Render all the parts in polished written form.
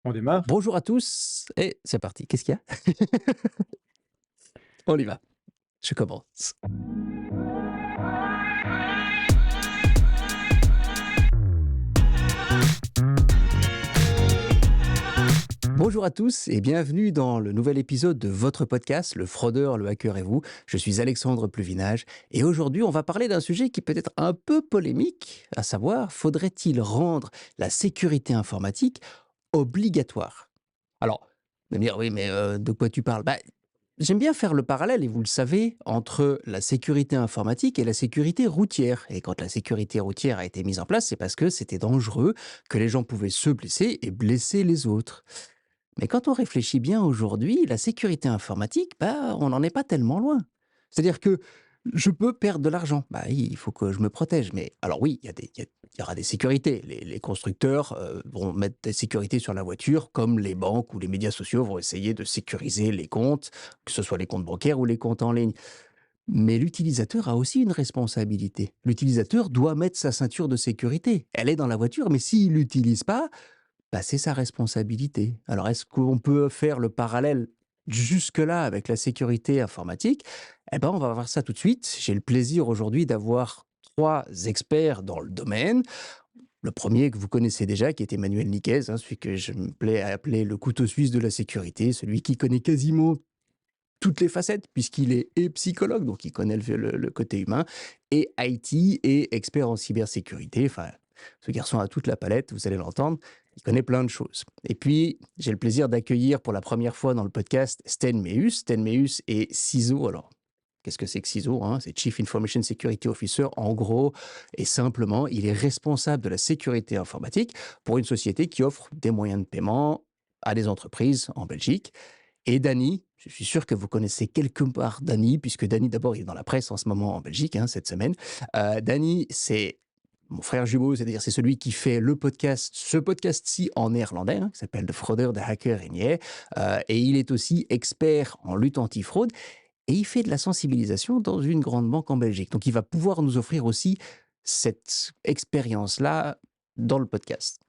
On démarre? Bonjour à tous et c'est parti. Qu'est-ce qu'il y a? On y va. Je commence. Bonjour à tous et bienvenue dans le nouvel épisode de votre podcast, Le Fraudeur, le Hacker et vous. Je suis Alexandre Pluvinage et aujourd'hui on va parler d'un sujet qui peut être un peu polémique, à savoir, faudrait-il rendre la sécurité informatique obligatoire? Alors, vous allez me dire, oui, mais de quoi tu parles? J'aime bien faire le parallèle, et vous le savez, entre la sécurité informatique et la sécurité routière. Et quand la sécurité routière a été mise en place, c'est parce que c'était dangereux, que les gens pouvaient se blesser et blesser les autres. Mais quand on réfléchit bien aujourd'hui, la sécurité informatique, on n'en est pas tellement loin. C'est-à-dire que je peux perdre de l'argent. Oui, il faut que je me protège. Mais alors oui, il y aura des sécurités. Les constructeurs vont mettre des sécurités sur la voiture, comme les banques ou les médias sociaux vont essayer de sécuriser les comptes, que ce soit les comptes bancaires ou les comptes en ligne. Mais l'utilisateur a aussi une responsabilité. L'utilisateur doit mettre sa ceinture de sécurité. Elle est dans la voiture, mais s'il l'utilise pas, c'est sa responsabilité. Alors, est-ce qu'on peut faire le parallèle jusque-là avec la sécurité informatique? On va voir ça tout de suite. J'ai le plaisir aujourd'hui d'avoir trois experts dans le domaine. Le premier que vous connaissez déjà, qui est Emmanuel Niquez, celui que je me plais à appeler le couteau suisse de la sécurité, celui qui connaît quasiment toutes les facettes, puisqu'il est et psychologue, donc il connaît le côté humain, et IT et expert en cybersécurité. Enfin, ce garçon a toute la palette, vous allez l'entendre, il connaît plein de choses. Et puis, j'ai le plaisir d'accueillir pour la première fois dans le podcast Sten Meus. Sten Meus est CISO. Alors, qu'est-ce que c'est que CISO, hein? C'est Chief Information Security Officer. En gros, et simplement, il est responsable de la sécurité informatique pour une société qui offre des moyens de paiement à des entreprises en Belgique. Et Dany, je suis sûr que vous connaissez quelque part Dany, puisque Dany, d'abord, il est dans la presse en ce moment en Belgique, cette semaine. Dany, c'est mon frère jumeau, c'est-à-dire c'est celui qui fait le podcast, ce podcast-ci en néerlandais, qui s'appelle De Fraudeur, de Hacker et Nier. Et il est aussi expert en lutte anti-fraude. Et il fait de la sensibilisation dans une grande banque en Belgique. Donc, il va pouvoir nous offrir aussi cette expérience-là dans le podcast.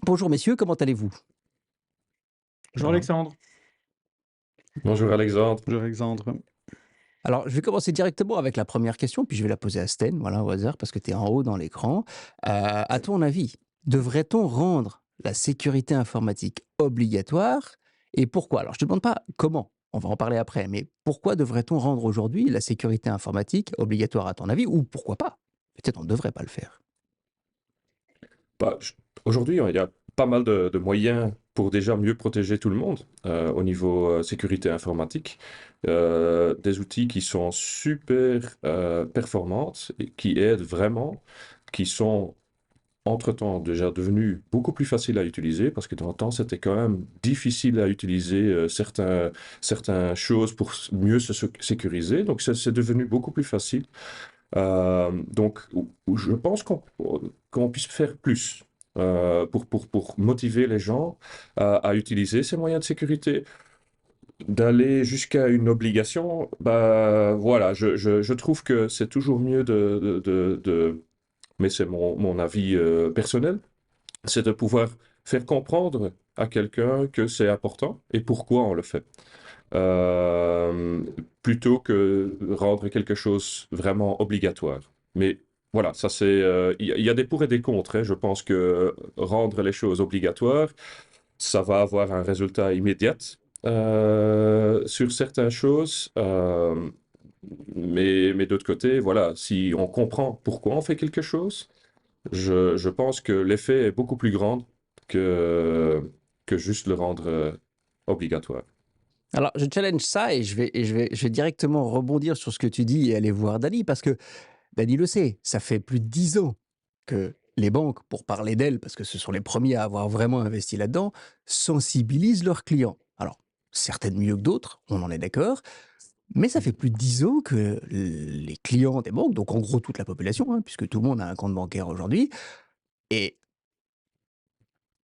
Bonjour messieurs, comment allez-vous? Bonjour Alexandre. Bonjour Alexandre. Bonjour Alexandre. Alors, je vais commencer directement avec la première question, puis je vais la poser à Sten, voilà, au hasard, parce que tu es en haut dans l'écran. À ton avis, devrait-on rendre la sécurité informatique obligatoire et pourquoi? Alors, je ne te demande pas comment, on va en parler après, mais pourquoi devrait-on rendre aujourd'hui la sécurité informatique obligatoire à ton avis ou pourquoi pas? Peut-être on ne devrait pas le faire. Bah, Aujourd'hui, il y a pas mal de moyens pour déjà mieux protéger tout le monde au niveau sécurité informatique. Des outils qui sont super performantes et qui aident vraiment, qui sont entre-temps déjà devenus beaucoup plus faciles à utiliser parce que dans le temps, c'était quand même difficile à utiliser certaines choses pour mieux se sécuriser. Donc, c'est devenu beaucoup plus facile. Donc, je pense qu'on puisse faire plus pour motiver les gens à utiliser ces moyens de sécurité. D'aller jusqu'à une obligation, voilà, je trouve que c'est toujours mieux mais c'est mon avis personnel, c'est de pouvoir faire comprendre à quelqu'un que c'est important et pourquoi on le fait. Euh, Plutôt que rendre quelque chose vraiment obligatoire. Mais voilà, ça c'est, il y a des pour et des contre, hein. Je pense que rendre les choses obligatoires, ça va avoir un résultat immédiat sur certaines choses. Mais d'autre côté, voilà, si on comprend pourquoi on fait quelque chose, je pense que l'effet est beaucoup plus grand que juste le rendre obligatoire. Alors, je challenge ça et je vais directement rebondir sur ce que tu dis et aller voir Dany, parce que Dany le sait, ça fait plus de 10 ans que les banques, pour parler d'elles, parce que ce sont les premiers à avoir vraiment investi là-dedans, sensibilisent leurs clients. Alors, certaines mieux que d'autres, on en est d'accord, mais ça fait plus de 10 ans que les clients des banques, donc en gros toute la population, puisque tout le monde a un compte bancaire aujourd'hui, et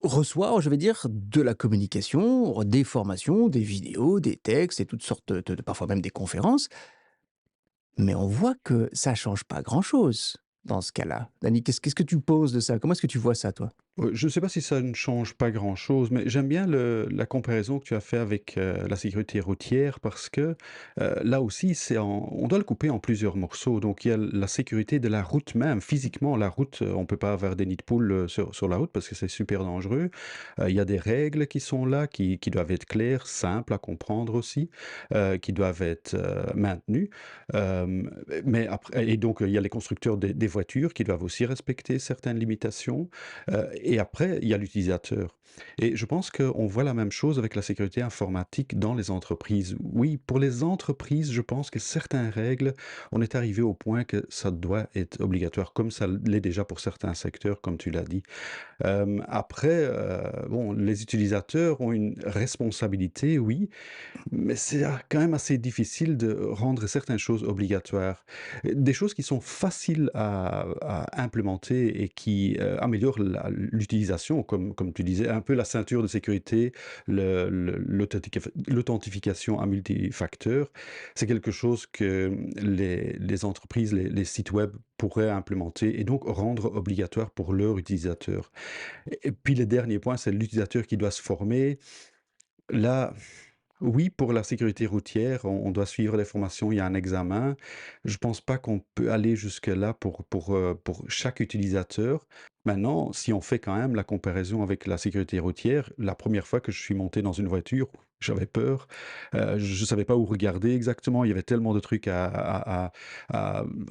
reçoit, je vais dire, de la communication, des formations, des vidéos, des textes et toutes sortes parfois même des conférences. Mais on voit que ça change pas grand-chose dans ce cas-là. Dany, qu'est-ce que tu penses de ça? Comment est-ce que tu vois ça, toi? Je ne sais pas si ça ne change pas grand-chose, mais j'aime bien la comparaison que tu as fait avec la sécurité routière parce que là aussi, on doit le couper en plusieurs morceaux. Donc, il y a la sécurité de la route même. Physiquement, la route, on ne peut pas avoir des nids de poules sur la route parce que c'est super dangereux. Il y a des règles qui sont là, qui doivent être claires, simples à comprendre aussi, qui doivent être maintenues. Euh, mais après, et donc, il y a les constructeurs des voitures qui doivent aussi respecter certaines limitations. Et après, il y a l'utilisateur. Et je pense qu'on voit la même chose avec la sécurité informatique dans les entreprises. Oui, pour les entreprises, je pense que certaines règles, on est arrivé au point que ça doit être obligatoire, comme ça l'est déjà pour certains secteurs, comme tu l'as dit. Après, bon, les utilisateurs ont une responsabilité, oui, mais c'est quand même assez difficile de rendre certaines choses obligatoires. Des choses qui sont faciles à implémenter et qui améliorent l'utilisation, comme tu disais, un peu la ceinture de sécurité, l'authentification à multifacteurs. C'est quelque chose que les entreprises, les sites web pourraient implémenter et donc rendre obligatoire pour leurs utilisateurs. Et puis le dernier point, c'est l'utilisateur qui doit se former. Là, oui, pour la sécurité routière, on doit suivre les formations, il y a un examen. Je pense pas qu'on peut aller jusque-là pour chaque utilisateur. Maintenant, si on fait quand même la comparaison avec la sécurité routière, la première fois que je suis monté dans une voiture, j'avais peur. Je savais pas où regarder exactement. Il y avait tellement de trucs à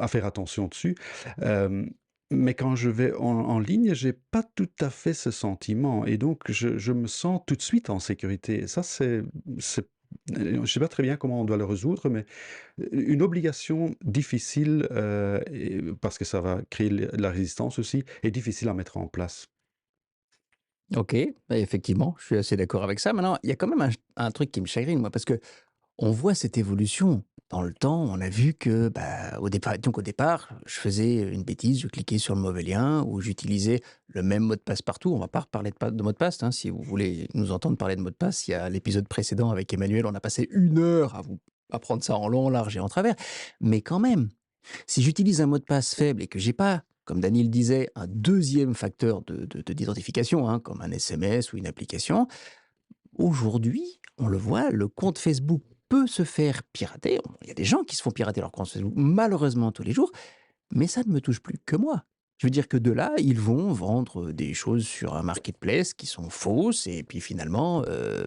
faire attention dessus. Euh, mais quand je vais en ligne, j'ai pas tout à fait ce sentiment et donc je me sens tout de suite en sécurité. Et ça, c'est je sais pas très bien comment on doit le résoudre, mais une obligation difficile, parce que ça va créer de la résistance aussi, est difficile à mettre en place. Ok, bah, effectivement, je suis assez d'accord avec ça. Maintenant, il y a quand même un truc qui me chagrine, moi, parce que on voit cette évolution dans le temps. On a vu que, bah, au départ, je faisais une bêtise, je cliquais sur le mauvais lien ou j'utilisais le même mot de passe partout. On va pas reparler de mot de passe, hein. Si vous voulez nous entendre parler de mot de passe, il y a l'épisode précédent avec Emmanuel, on a passé 1 heure à vous apprendre ça en long, en large et en travers. Mais quand même, si j'utilise un mot de passe faible et que j'ai pas, comme Daniel disait, un deuxième facteur d'identification, hein, comme un SMS ou une application, aujourd'hui, on le voit, le compte Facebook peut se faire pirater. Il y a des gens qui se font pirater leur compte Facebook, malheureusement, tous les jours, mais ça ne me touche plus que moi. Je veux dire que de là, ils vont vendre des choses sur un marketplace qui sont fausses, et puis finalement,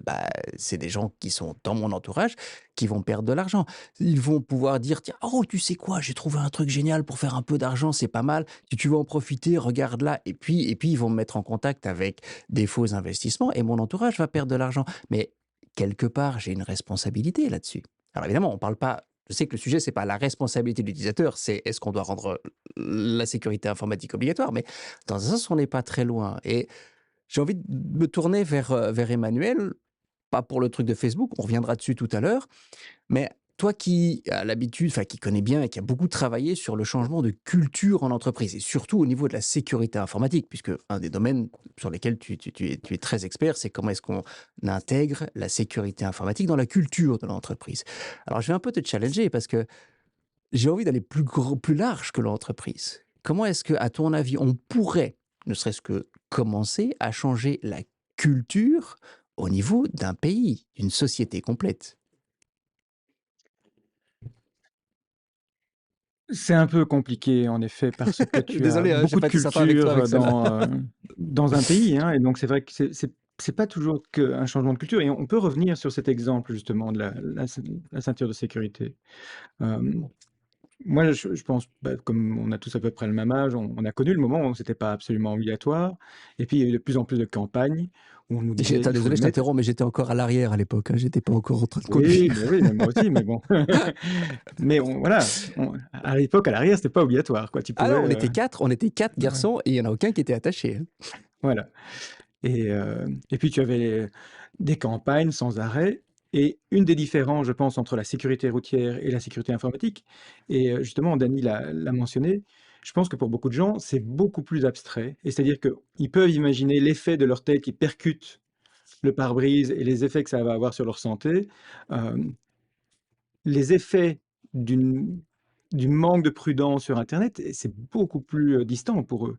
bah, c'est des gens qui sont dans mon entourage qui vont perdre de l'argent. Ils vont pouvoir dire, tiens, oh, tu sais quoi, j'ai trouvé un truc génial pour faire un peu d'argent, c'est pas mal. Si tu veux en profiter, regarde là. Et puis, ils vont me mettre en contact avec des faux investissements, et mon entourage va perdre de l'argent. Mais quelque part, j'ai une responsabilité là-dessus. Alors évidemment, on parle pas. Je sais que le sujet, c'est pas la responsabilité de l'utilisateur, c'est est-ce qu'on doit rendre la sécurité informatique obligatoire, mais dans un sens, on n'est pas très loin. Et j'ai envie de me tourner vers Emmanuel, pas pour le truc de Facebook, on reviendra dessus tout à l'heure, mais toi qui as l'habitude, enfin qui connais bien et qui a beaucoup travaillé sur le changement de culture en entreprise, et surtout au niveau de la sécurité informatique, puisque un des domaines sur lesquels tu es très expert, c'est comment est-ce qu'on intègre la sécurité informatique dans la culture de l'entreprise. Alors je vais un peu te challenger parce que j'ai envie d'aller plus large que l'entreprise. Comment est-ce que, à ton avis, on pourrait, ne serait-ce que commencer à changer la culture au niveau d'un pays, d'une société complète? C'est un peu compliqué en effet parce que tu as Désolé, hein, j'ai beaucoup de pas été sympa avec toi avec culture celle-là. dans un pays, hein, et donc c'est vrai que c'est pas toujours qu'un changement de culture et on peut revenir sur cet exemple justement de la ceinture de sécurité. Hem, Moi je pense, bah, comme on a tous à peu près le même âge, on a connu le moment où c'était pas absolument obligatoire et puis il y a eu de plus en plus de campagnes où on nous disait: Attends, «Il faut désolé, le je mettre». t'interromps, mais j'étais encore à l'arrière à l'époque, hein, j'étais pas encore en train de Oui, conduire. mais moi aussi, mais bon. Mais voilà, à l'époque, à l'arrière, c'était pas obligatoire, quoi. Tu Ah pouvais, non, on était quatre ouais, garçons et il y en a aucun qui était attaché, hein. voilà. Et puis tu avais des campagnes sans arrêt. Et une des différences, je pense, entre la sécurité routière et la sécurité informatique, et justement, Dany l'a mentionné, je pense que pour beaucoup de gens, c'est beaucoup plus abstrait. Et c'est-à-dire qu'ils peuvent imaginer l'effet de leur tête qui percute le pare-brise et les effets que ça va avoir sur leur santé. Euh, les effets d'une du manque de prudence sur internet, c'est beaucoup plus, distant pour eux.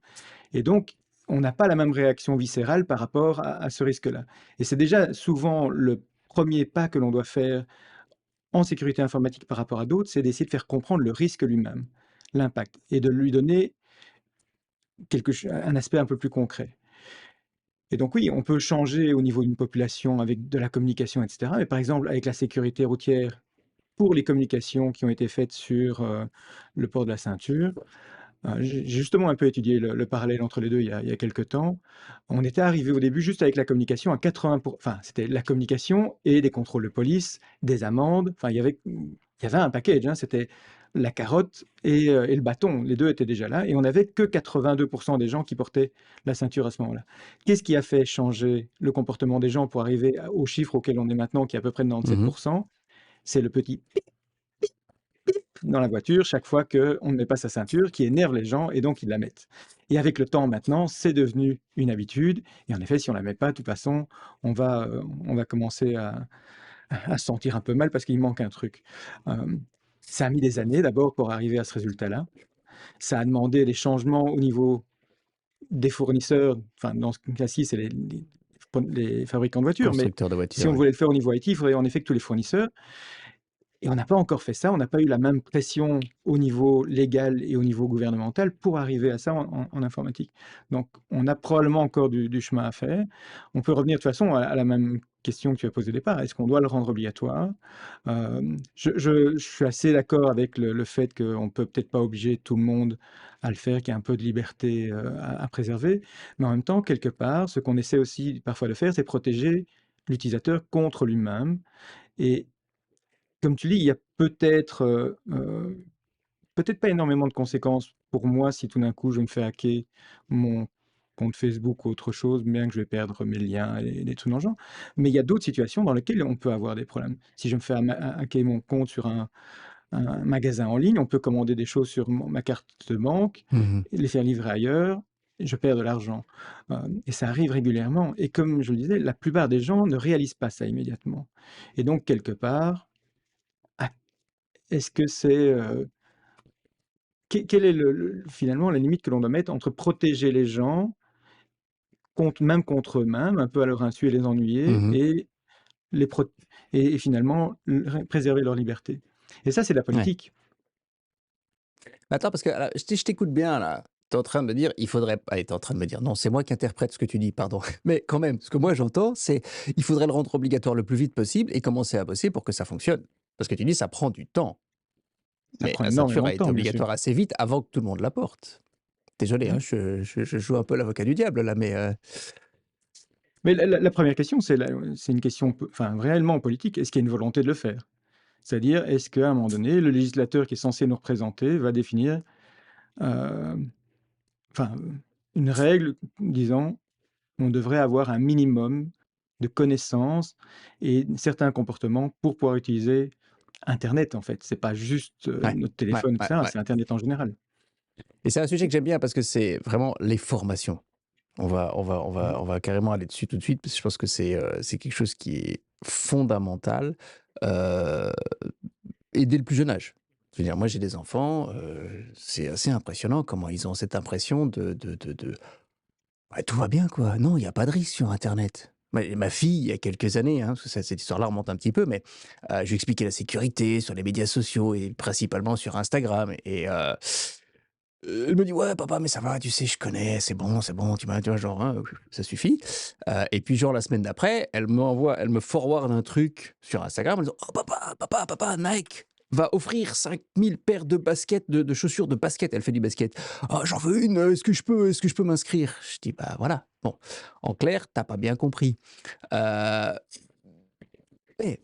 Et donc, on n'a pas la même réaction viscérale par rapport à ce risque-là. Et c'est déjà souvent le premier pas que l'on doit faire en sécurité informatique par rapport à d'autres, c'est d'essayer de faire comprendre le risque lui-même, l'impact, et de lui donner un aspect un peu plus concret. Et donc oui, on peut changer au niveau d'une population avec de la communication, etc. Mais par exemple, avec la sécurité routière, pour les communications qui ont été faites sur le port de la ceinture, j'ai justement un peu étudié le parallèle entre les deux il y a quelque temps. On était arrivé au début juste avec la communication à 80 enfin, c'était la communication et des contrôles de police, des amendes. Enfin, il y avait un package, hein, c'était la carotte et le bâton. Les deux étaient déjà là et on n'avait que 82% des gens qui portaient la ceinture à ce moment-là. Qu'est-ce qui a fait changer le comportement des gens pour arriver au chiffre auquel on est maintenant, qui est à peu près de Mmh. 97%? C'est le petit dans la voiture chaque fois qu'on ne met pas sa ceinture, qui énerve les gens et donc ils la mettent. Et avec le temps maintenant, c'est devenu une habitude. Et en effet, si on ne la met pas, de toute façon, on va commencer à se sentir un peu mal parce qu'il manque un truc. Euh, Ça a mis des années d'abord pour arriver à ce résultat-là. Ça a demandé des changements au niveau des fournisseurs. Enfin, dans ce cas-ci, c'est les fabricants de voitures. Mais Constructeur de si voitures, on oui. voulait le faire au niveau IT, il faudrait en effet que tous les fournisseurs. Et on n'a pas encore fait ça, on n'a pas eu la même pression au niveau légal et au niveau gouvernemental pour arriver à ça en informatique. Donc, on a probablement encore du chemin à faire. On peut revenir de toute façon à la même question que tu as posée au départ. Est-ce qu'on doit le rendre obligatoire? Je suis assez d'accord avec le fait qu'on ne peut peut-être pas obliger tout le monde à le faire, qu'il y a un peu de liberté à préserver. Mais en même temps, quelque part, ce qu'on essaie aussi parfois de faire, c'est protéger l'utilisateur contre lui-même. Et comme tu dis, il y a peut-être pas énormément de conséquences pour moi si tout d'un coup je me fais hacker mon compte Facebook ou autre chose, bien que je vais perdre mes liens et des trucs dans le genre. Mais il y a d'autres situations dans lesquelles on peut avoir des problèmes. Si je me fais hacker mon compte sur un magasin en ligne, on peut commander des choses sur ma carte de banque, Mmh. les faire livrer ailleurs, et je perds de l'argent. Et ça arrive régulièrement. Et comme je le disais, la plupart des gens ne réalisent pas ça immédiatement. Et donc, quelque part, à est-ce que c'est, quelle est finalement la limite que l'on doit mettre entre protéger les gens contre eux-mêmes, un peu à leur insu et les ennuyer, Mmh. et les pro et finalement préserver leur liberté? Et ça, c'est de la Ouais. politique. Attends, parce que là, je t'écoute bien là. Tu es en train de me dire, il faudrait allez, tu es en train de me dire, non, c'est moi qui interprète ce que tu dis, pardon. Mais quand même, ce que moi j'entends, c'est, il faudrait le rendre obligatoire le plus vite possible et commencer à bosser pour que ça fonctionne. Parce que tu dis, ça prend du temps. Ça Mais prend la ceinture énormément a de été temps, bien sûr. obligatoire assez vite avant que tout le monde la porte. Désolé, hein, Ouais. je joue un peu l'avocat du diable là, mais Mais la 1re question, c'est une question enfin, réellement politique. Est-ce qu'il y a une volonté de le faire? C'est-à-dire, est-ce qu'à un moment donné, le législateur qui est censé nous représenter va définir, hem, enfin, une règle disant: on devrait avoir un minimum de connaissances et certains comportements pour pouvoir utiliser internet, en fait. C'est pas juste, ouais, notre ouais, téléphone, et ouais, cetera, ouais. c'est internet en général. Et c'est un sujet que j'aime bien parce que c'est vraiment les formations. Mmh. On va carrément aller dessus tout de suite parce que je pense que c'est quelque chose qui est fondamental, heu et dès le plus jeune âge. Je veux dire, moi, j'ai des enfants, c'est assez impressionnant comment ils ont cette impression de ouais, tout va bien, quoi. Non, il y a pas de risque sur internet. Ma fille, il y a quelques années, hein, parce que cette histoire-là remonte un petit peu, mais je lui expliquais la sécurité sur les médias sociaux et principalement sur Instagram et elle me dit: «Ouais, papa, mais ça va, tu sais, je connais, c'est bon, tu vois, genre, hein, ça suffit». Et puis genre la semaine d'après, elle me forward un truc sur Instagram en disant: «Oh papa, Nike va offrir 5 000 paires de baskets, de chaussures de basket». Elle fait du basket. «Oh, j'en veux une, est-ce que je peux m'inscrire?» Je dis: «Bah voilà». Bon, en clair, tu pas bien compris. Heu, ouais,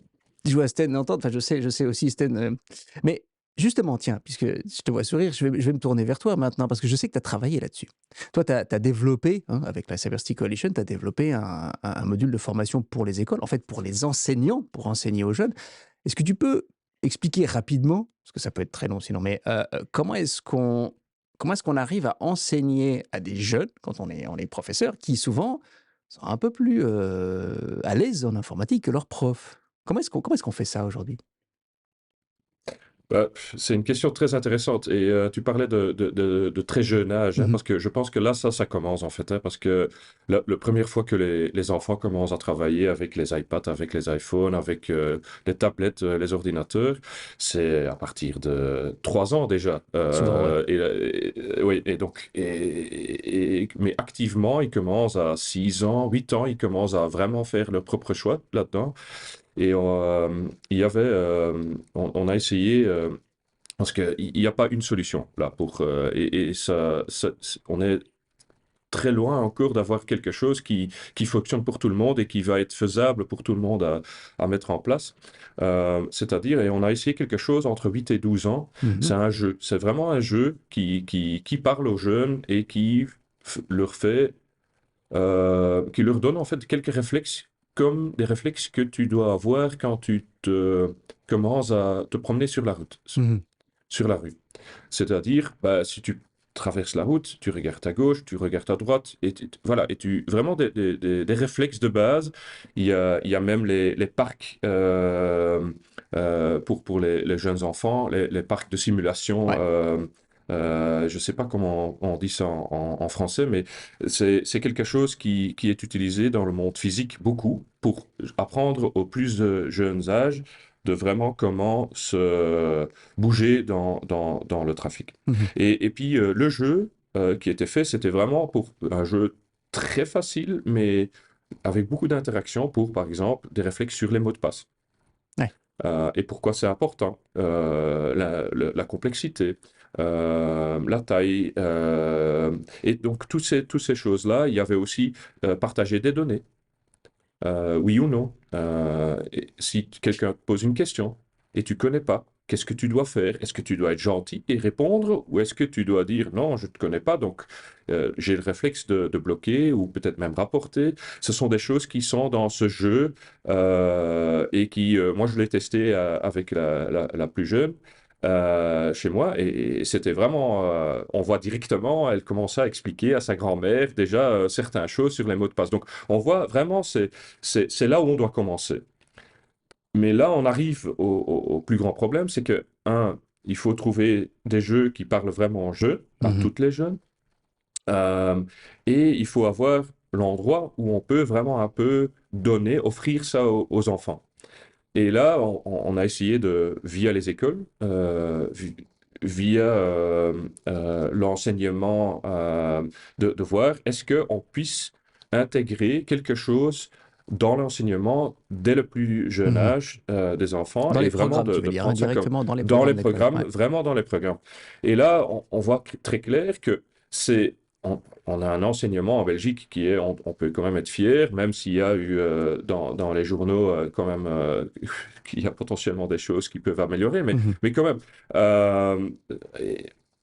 je vois Sten l'entendre, enfin je sais aussi Sten, mais justement tiens, puisque je te vois sourire, je vais me tourner vers toi maintenant parce que je sais que tu as travaillé là-dessus. Toi, tu as développé, hein, avec la Cybersecurity Coalition, tu as développé un module de formation pour les écoles, en fait pour les enseignants, pour enseigner aux jeunes. Est-ce que tu peux expliquer rapidement, parce que ça peut être très long sinon, mais comment est-ce qu'on arrive à enseigner à des jeunes, quand on est professeur, qui souvent sont un peu plus, à l'aise en informatique que leurs profs? Comment est-ce qu'on fait ça aujourd'hui? C'est une question très intéressante et tu parlais de très jeune âge, hein, Mhm. parce que je pense que là, ça commence en fait, hein, parce que la première fois que les enfants commencent à travailler avec les iPads, avec les iPhones, avec les tablettes, les ordinateurs, c'est à partir de 3 ans déjà. Souvent, ouais. Oui, et donc, mais activement, ils commencent à 6 ans, 8 ans, ils commencent à vraiment faire leur propre choix là-dedans. Et il y avait, on a essayé, parce qu'il n'y a pas une solution là et on est très loin encore d'avoir quelque chose qui fonctionne pour tout le monde et qui va être faisable pour tout le monde à mettre en place. C'est-à-dire, et on a essayé quelque chose entre 8 et 12 ans, Mhm. c'est un jeu. C'est vraiment un jeu qui parle aux jeunes et qui leur fait qui leur donne en fait quelques réflexes, comme des réflexes que tu dois avoir quand tu commences à te promener sur la route, Mhm. sur la rue. C'est-à-dire, bah, si tu traverses la route, tu regardes à gauche, tu regardes à droite, et voilà, et tu vraiment des réflexes de base. Il y a même les parcs pour les jeunes enfants, les parcs de simulation. Ouais. Je ne sais pas comment on dit ça en français, mais c'est quelque chose qui est utilisé dans le monde physique beaucoup pour apprendre aux plus jeunes âges de vraiment comment se bouger dans le trafic. Mhm. Et puis le jeu qui était fait, c'était vraiment pour un jeu très facile, mais avec beaucoup d'interactions pour, par exemple, des réflexes sur les mots de passe. Ouais. Et pourquoi c'est important? La complexité, la taille, et donc toutes ces choses-là. Il y avait aussi partager des données, oui ou non. Et si quelqu'un te pose une question et tu connais pas, qu'est-ce que tu dois faire? Est-ce que tu dois être gentil et répondre ou est-ce que tu dois dire non, je ne te connais pas, donc j'ai le réflexe de bloquer ou peut-être même rapporter. Ce sont des choses qui sont dans ce jeu et qui, moi je l'ai testé avec la plus jeune. Chez moi et c'était vraiment, on voit directement, elle commençait à expliquer à sa grand-mère déjà certaines choses sur les mots de passe. Donc on voit vraiment, c'est là où on doit commencer. Mais là, on arrive au plus grand problème, c'est que, il faut trouver des jeux qui parlent vraiment aux jeux, à Mhm. toutes les jeunes, euh, et il faut avoir l'endroit où on peut vraiment un peu donner, offrir ça aux enfants. Et là, on a essayé via les écoles, via l'enseignement, de voir est-ce qu'on puisse intégrer quelque chose dans l'enseignement dès le plus jeune Mhm. âge des enfants Dans et les vraiment programmes, tu veux de dire, hein, prendre ça comme directement dans les dans les programmes d'école. programmes, Ouais. vraiment dans les programmes. Et là, on voit très clair que c'est on a un enseignement en Belgique qui est, on peut quand même être fier, même s'il y a eu dans les journaux quand même qu'il y a potentiellement des choses qui peuvent améliorer, Mhm. mais quand même. Euh,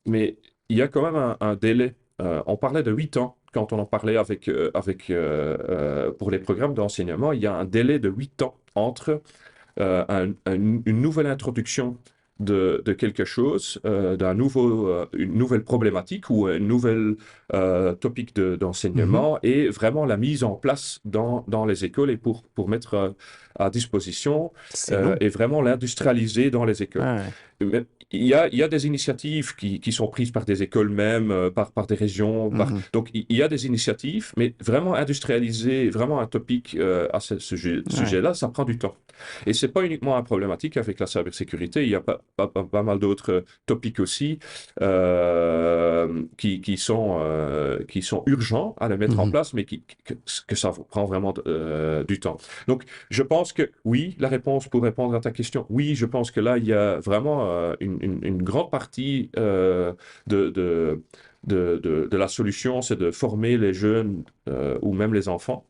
mais il y a quand même un délai. On parlait de 8 ans quand on en parlait pour les programmes d'enseignement. Il y a un délai de 8 ans entre une nouvelle introduction de quelque chose, une nouvelle problématique ou une nouvelle topic Mhm. d'enseignement et vraiment la mise en place dans les écoles et pour mettre à disposition C'est long. et vraiment l'industrialiser dans les Ouais, écoles. ouais. Mais il y a des initiatives qui sont prises par des écoles même, par des régions. Mhm. Donc, il y a des initiatives, mais vraiment industrialiser vraiment un topic à ce Ouais. sujet-là, ça prend du temps. Et c'est pas uniquement un problématique avec la cybersécurité, il y a pas mal d'autres topics aussi qui sont urgents à les mettre en Mhm. place, mais que ça prend vraiment du temps. Donc, je pense que oui, la réponse pour répondre à ta question, oui, je pense que là, il y a vraiment une grande partie de, de, de la solution, c'est de former les jeunes ou même les enfants.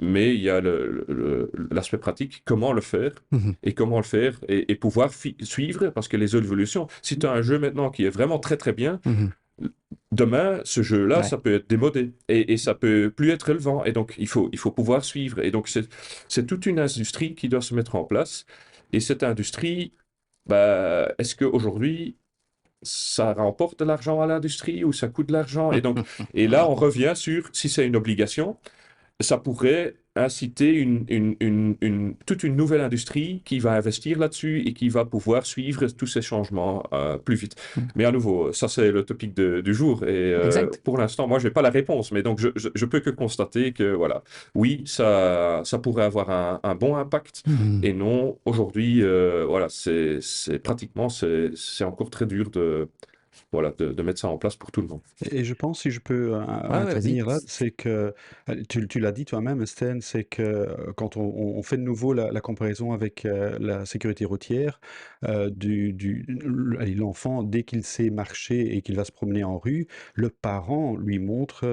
Mais il y a l'aspect pratique, comment le faire Mhm. et comment le faire et pouvoir suivre, parce que les évolutions, si tu as un jeu maintenant qui est vraiment très très bien, Mhm. demain, ce jeu-là, Ouais. ça peut être démodé et ça peut plus être relevant. Et donc, il faut pouvoir suivre. Et donc, c'est toute une industrie qui doit se mettre en place. Et cette industrie, bah, est-ce qu'aujourd'hui, ça rapporte de l'argent à l'industrie ou ça coûte de l'argent? Et donc, et là, on revient sur si c'est une obligation, ça pourrait inciter toute une nouvelle industrie qui va investir là-dessus et qui va pouvoir suivre tous ces changements plus vite. Mmh. Mais à nouveau, ça c'est le topic du jour et Exact. pour l'instant, moi, je n'ai pas la réponse, mais donc je peux que constater que voilà, oui, ça pourrait avoir un bon impact Mmh. et non, aujourd'hui, voilà, c'est pratiquement, c'est encore très dur voilà, de mettre ça en place pour tout le monde. Et je pense, si je peux Ouais, ouais, vas-y. intervenir là, c'est que, tu l'as dit toi-même, Sten, c'est que quand on fait de nouveau la comparaison avec la sécurité routière, allez, l'enfant, dès qu'il sait marcher et qu'il va se promener en rue, le parent lui montre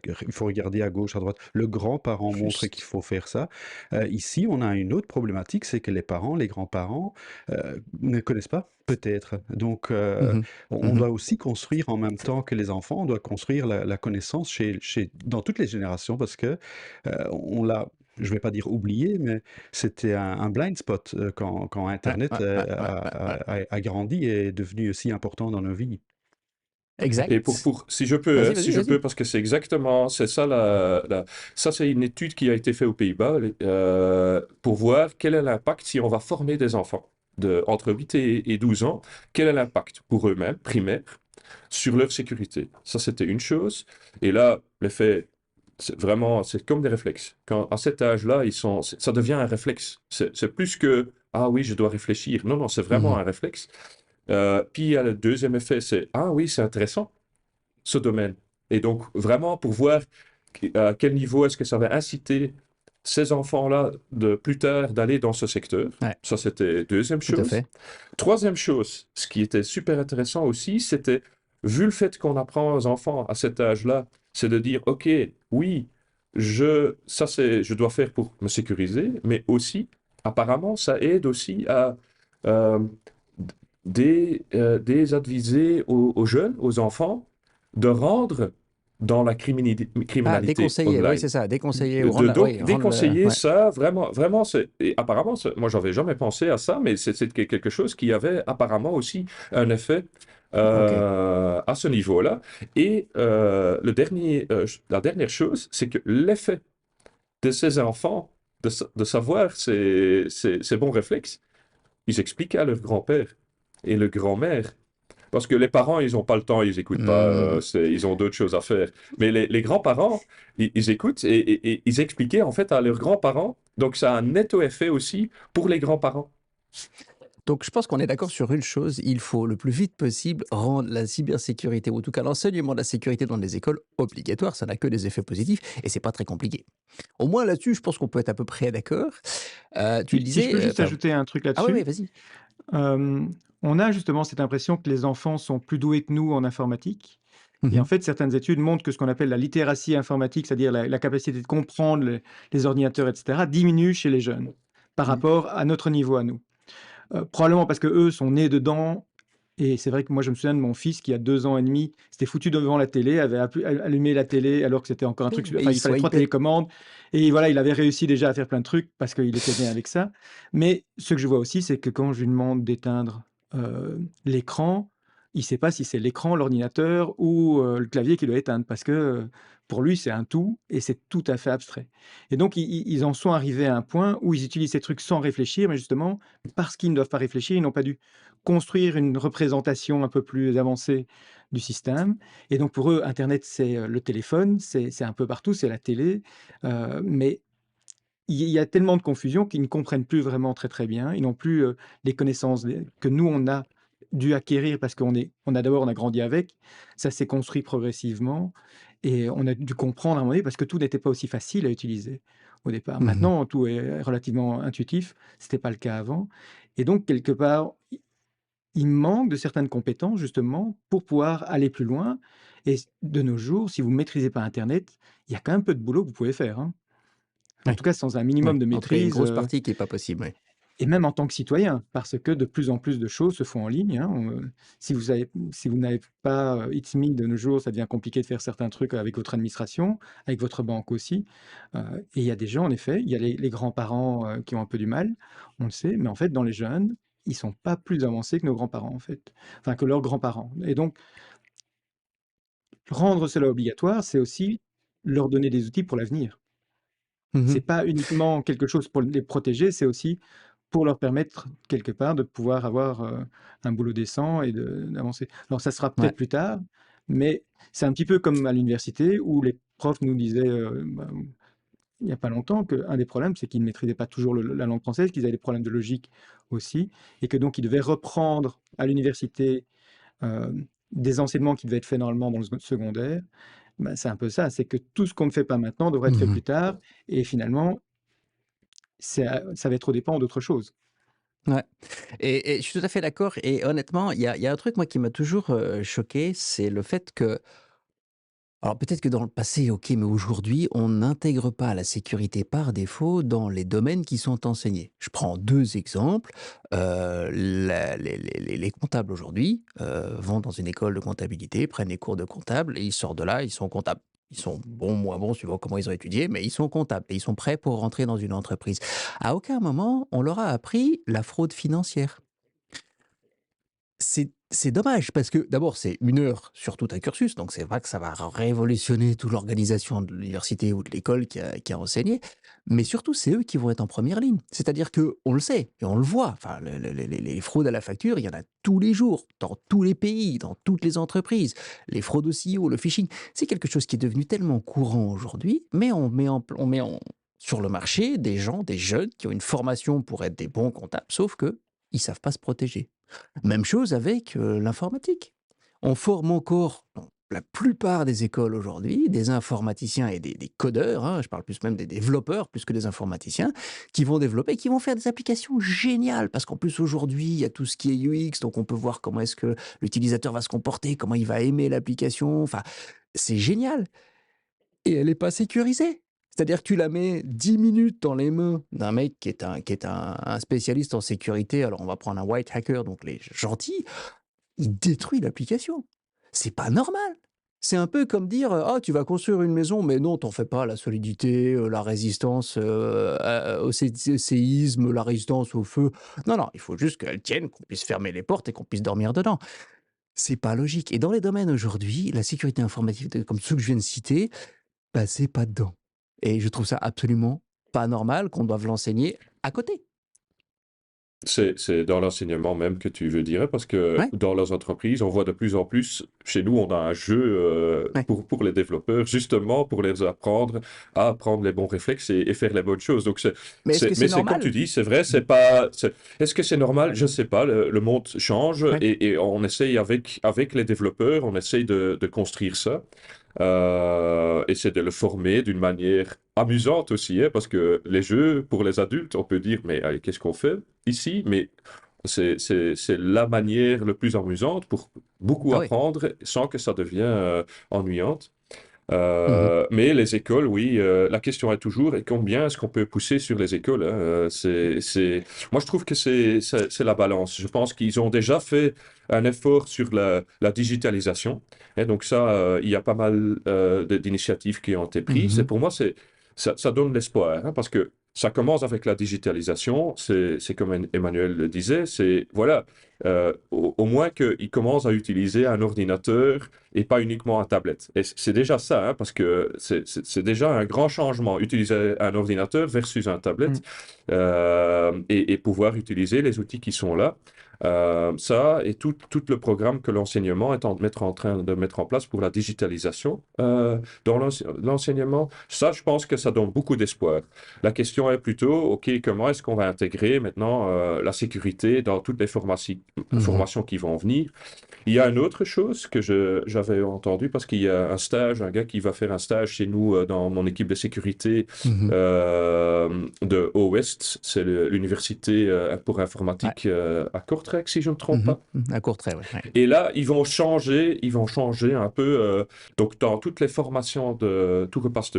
qu'il faut regarder à gauche, à droite. Le grand-parent montre qu'il Juste. faut faire ça. Ici, on a une autre problématique, c'est que les parents, les grands-parents, ne connaissent pas, peut-être. Donc, Mmh. on Mmh. doit aussi construire en même temps que les enfants, on doit construire la connaissance dans toutes les générations parce que on l'a, je ne vais pas dire oublié, mais c'était un blind spot quand Ouais, Internet ouais, ouais, ouais, ouais, ouais. a grandi et est devenu aussi important dans nos vies. Et Exact. si je peux, Vas-y, hein, si vas-y, je peux, vas-y. parce que c'est ça ça c'est une étude qui a été faite aux Pays-Bas pour voir quel est l'impact si on va former des enfants entre 8 et 12 ans, quel est l'impact pour eux-mêmes, primaire, sur leur sécurité. Ça, c'était une chose. Et là, l'effet, c'est comme des réflexes. Quand, à cet âge-là, ça devient un réflexe. C'est plus que, ah oui, je dois réfléchir. Non, non, c'est vraiment Mmh. un réflexe. Puis il y a le deuxième effet, c'est, ah oui, c'est intéressant, ce domaine. Et donc, vraiment, pour voir à quel niveau est-ce que ça va inciter ces enfants-là de plus tard d'aller dans ce secteur. Ouais, Ça, c'était deuxième tout à chose. fait. Troisième chose, ce qui était super intéressant aussi, c'était, vu le fait qu'on apprend aux enfants à cet âge-là, c'est de dire, OK, oui, je dois faire pour me sécuriser, mais aussi, apparemment, ça aide aussi à euh, désadviser aux jeunes, aux enfants, de rendre dans la Ah, criminalité déconseiller, oui, online. c'est ça, déconseiller ou rendre Donc, oui, rendre le déconseiller ouais. ça, vraiment, vraiment, et apparemment, moi, j'avais jamais pensé à ça, mais c'est quelque chose qui avait apparemment aussi un effet OK. à ce niveau-là. Et la dernière chose, c'est que l'effet de ces enfants, de savoir ces bons réflexes, ils expliquent à leur grand-père et le grand-mère. Parce que les parents, ils n'ont pas le temps, ils n'écoutent pas, Mmh. ils ont d'autres choses à faire. Mais les grands-parents, ils écoutent et ils expliquaient en fait à leurs grands-parents. Donc ça a un netto effet aussi pour les grands-parents. Donc je pense qu'on est d'accord sur une chose, il faut le plus vite possible rendre la cybersécurité ou en tout cas l'enseignement de la sécurité dans les écoles obligatoire, ça n'a que des effets positifs et c'est pas très compliqué. Au moins là-dessus, je pense qu'on peut être à peu près d'accord. Tu le Si je disais, peux juste enfin ajouter un truc ah ouais, ouais, là-dessus, vas-y. on a justement cette impression que les enfants sont plus doués que nous en informatique et en Mmh. fait, certaines études montrent que ce qu'on appelle la littératie informatique, c'est-à-dire la capacité de comprendre les ordinateurs et cetera, diminue chez les jeunes par Mmh. rapport à notre niveau à nous. Probablement parce qu'eux sont nés dedans et c'est vrai que moi, je me souviens de mon fils qui a 2 ans et demi, s'était foutu devant la télé, avait allumé la télé alors que c'était encore un truc Et enfin, il il fallait 3 swipait. télécommandes et voilà, il avait réussi déjà à faire plein de trucs parce qu'il était né avec ça. Mais ce que je vois aussi, c'est que quand je lui demande d'éteindre, l'écran, il sait pas si c'est l'écran, l'ordinateur ou, le clavier qui doit éteindre parce que, pour lui, c'est un tout et c'est tout à fait abstrait. Et donc ils en sont arrivés à un point où ils utilisent ces trucs sans réfléchir, mais justement parce qu'ils ne doivent pas réfléchir, ils n'ont pas dû construire une représentation un peu plus avancée du système et donc pour eux, internet, c'est, le téléphone, c'est un peu partout, c'est la télé, mais il y a tellement de confusion qu'ils ne comprennent plus vraiment très, très bien. Ils n'ont plus, les connaissances des que nous, on a dû acquérir parce on a grandi avec. Ça s'est construit progressivement et on a dû comprendre à un moment donné parce que tout n'était pas aussi facile à utiliser au départ. Mmh. Maintenant, tout est relativement intuitif, c'était pas le cas avant et donc quelque part, il manque de certaines compétences justement pour pouvoir aller plus loin et de nos jours, si vous ne maîtrisez pas internet, il y a quand même peu de boulot que vous pouvez faire, hein. En Ouais, tout cas, sans un ouais. minimum de En tout cas, il y a une maîtrise, grosse partie qui est pas possible, ouais. et même en tant que citoyen, parce que de plus en plus de choses se font en ligne, hein. Si vous n'avez pas, It's Me de nos jours, ça devient compliqué de faire certains trucs avec votre administration, avec votre banque aussi, et il y a des gens, en effet, il y a les grands-parents, qui ont un peu du mal, on le sait, mais en fait, dans les jeunes, ils sont pas plus avancés que nos grands-parents, en fait, enfin que leurs grands-parents et donc rendre cela obligatoire, c'est aussi leur donner des outils pour l'avenir. C'est Mmh. pas uniquement quelque chose pour les protéger, c'est aussi pour leur permettre quelque part de pouvoir avoir, un boulot décent et d'avancer. Alors ça sera Ouais. peut-être plus tard, mais c'est un petit peu comme à l'université où les profs nous disaient, il n'y a pas longtemps qu'un des problèmes, c'est qu'ils ne maîtrisaient pas toujours la langue française, qu'ils avaient des problèmes de logique aussi et que donc ils devaient reprendre à l'université, des enseignements qui devaient être faits normalement dans le secondaire. Bah, c'est un peu ça, c'est que tout ce qu'on ne fait pas maintenant devrait être fait Mmh. plus tard et finalement, ça va être au dépens d'autre chose. Ouais, et je suis tout à fait d'accord, et honnêtement, il y a un truc, moi, qui m'a toujours, choqué, c'est le fait que, alors peut-être que dans le passé, OK, mais aujourd'hui, on n'intègre pas la sécurité par défaut dans les domaines qui sont enseignés. Je prends 2 exemples. La les comptables aujourd'hui, vont dans une école de comptabilité, prennent les cours de comptable et ils sortent de là, ils sont comptables. Ils sont bons, moins bons, suivant comment ils ont étudié, mais ils sont comptables et ils sont prêts pour rentrer dans une entreprise. À aucun moment, on leur a appris la fraude financière. C'est dommage parce que d'abord, c'est 1 heure sur tout un cursus, donc c'est vrai que ça va révolutionner toute l'organisation de l'université ou de l'école qui a enseigné, mais surtout, c'est eux qui vont être en première ligne. C'est-à-dire que on le sait et on le voit, enfin, les fraudes à la facture, il y en a tous les jours, dans tous les pays, dans toutes les entreprises. Les fraudes au CEO, le phishing, c'est quelque chose qui est devenu tellement courant aujourd'hui, mais sur le marché des gens, des jeunes qui ont une formation pour être des bons comptables, sauf qu'ils ne savent pas se protéger. Même chose avec, l'informatique. On forme encore, dans la plupart des écoles aujourd'hui, des informaticiens et des codeurs, hein, je parle plus même des développeurs plus que des informaticiens, qui vont développer, qui vont faire des applications géniales. Parce qu'en plus aujourd'hui, il y a tout ce qui est UX, donc on peut voir comment est-ce que l'utilisateur va se comporter, comment il va aimer l'application, enfin, c'est génial, et elle n'est pas sécurisée. C'est-à-dire que tu la mets 10 minutes dans les mains d'un mec qui est un spécialiste en sécurité, alors on va prendre un white hacker, donc les gentils, il détruit l'application. C'est pas normal. C'est un peu comme dire, «Ah, tu vas construire une maison, mais non, t'en fais pas, la solidité, la résistance, au séisme, la résistance au feu. Non, non, il faut juste qu'elle tienne, qu'on puisse fermer les portes et qu'on puisse dormir dedans». C'est pas logique, et dans les domaines aujourd'hui, la sécurité informatique, comme ceux que je viens de citer, bah, c'est pas dedans, et je trouve ça absolument pas normal qu'on doive l'enseigner à côté. C'est dans l'enseignement même que tu veux dire, parce que Ouais, dans leurs entreprises, on voit de plus en plus, chez nous, on a un jeu ouais. pour les développeurs, justement pour les apprendre à apprendre les bons réflexes et faire les bonnes choses. Donc Mais est-ce que mais c'est c'est comme tu normal? dis, c'est vrai, c'est pas, est-ce que c'est normal? Je sais pas, le monde change Ouais. et on essaye avec les développeurs, on essaye de construire ça. Essayer de le former d'une manière amusante aussi, hein, parce que les jeux, pour les adultes, on peut dire, mais allez, qu'est-ce qu'on fait ici? Mais c'est la manière le plus amusante pour beaucoup Ah oui. apprendre sans que ça devienne ennuyante. Mmh. Mais les écoles, oui, la question est toujours, et combien est-ce qu'on peut pousser sur les écoles, hein, Moi, je trouve que c'est la balance. Je pense qu'ils ont déjà fait un effort sur la digitalisation. Et donc ça, il y a pas mal d'initiatives qui ont été prises. Et Mmh. pour moi, ça donne l'espoir, hein, parce que ça commence avec la digitalisation. C'est comme Emmanuel le disait, c'est, voilà, au moins qu'ils commencent à utiliser un ordinateur et pas uniquement un tablette. Et c'est déjà ça, hein, parce que c'est déjà un grand changement, utiliser un ordinateur versus un Mmh. tablette, et pouvoir utiliser les outils qui sont là. Ça et tout le programme que l'enseignement est en train de mettre en place pour la digitalisation dans l'enseignement, ça, je pense que ça donne beaucoup d'espoir. La question est plutôt, OK, comment est-ce qu'on va intégrer maintenant la sécurité dans toutes les Mmh. formations qui vont venir? Il y a une autre chose que j'avais entendu parce qu'il y a un stage, un gars qui va faire un stage chez nous dans mon équipe de sécurité Mmh. de OWest, c'est l'université pour Ouais. informatique à Kortrijk, si je ne me trompe Mmh. pas. Mmh. À Courtrai, ouais, ouais. Et là, ils vont changer un peu. Donc, dans toutes les formations de toegepaste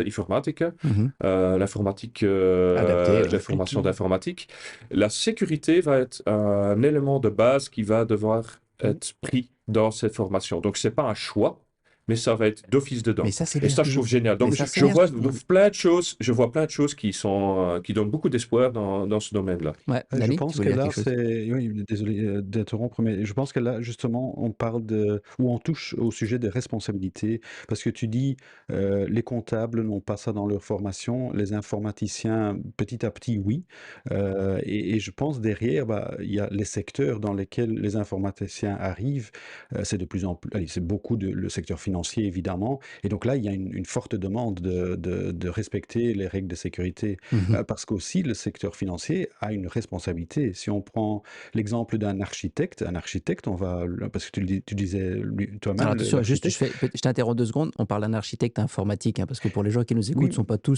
informatica, Mmh. l'informatique, Adapté, les ouais. Oui. formations Mmh. d'informatique, la sécurité va être un élément de base qui va devoir Mmh. être pris dans cette formation. Donc, c'est pas un choix, mais ça va être d'office Mais dedans. ça, c'est Et bien. ça, je trouve génial. Mais Donc, ça, c'est je bien. vois plein de choses qui donnent beaucoup d'espoir dans ce domaine-là. Ouais, Je Dani, tu pense voulais que dire là, quelque chose? c'est oui, désolé, d'interrompre, mais je pense que là, justement, on parle de ou on touche au sujet des responsabilités. Parce que tu dis, les comptables n'ont pas ça dans leur formation, les informaticiens, petit à petit, oui. Et je pense derrière, bah, il y a les secteurs dans lesquels les informaticiens arrivent, c'est de plus en plus allez, c'est beaucoup de le secteur financier, évidemment. Et donc là, il y a une forte demande de respecter les règles de sécurité. Mhm. Parce qu'aussi le secteur financier a une responsabilité. Si on prend l'exemple d'un architecte, on va parce que tu disais Alors toi-même, attention, juste, l'architecte. je t'interromps 2 secondes. On parle d'un architecte informatique, hein, parce que pour les gens qui nous écoutent, Oui, ne sont pas tous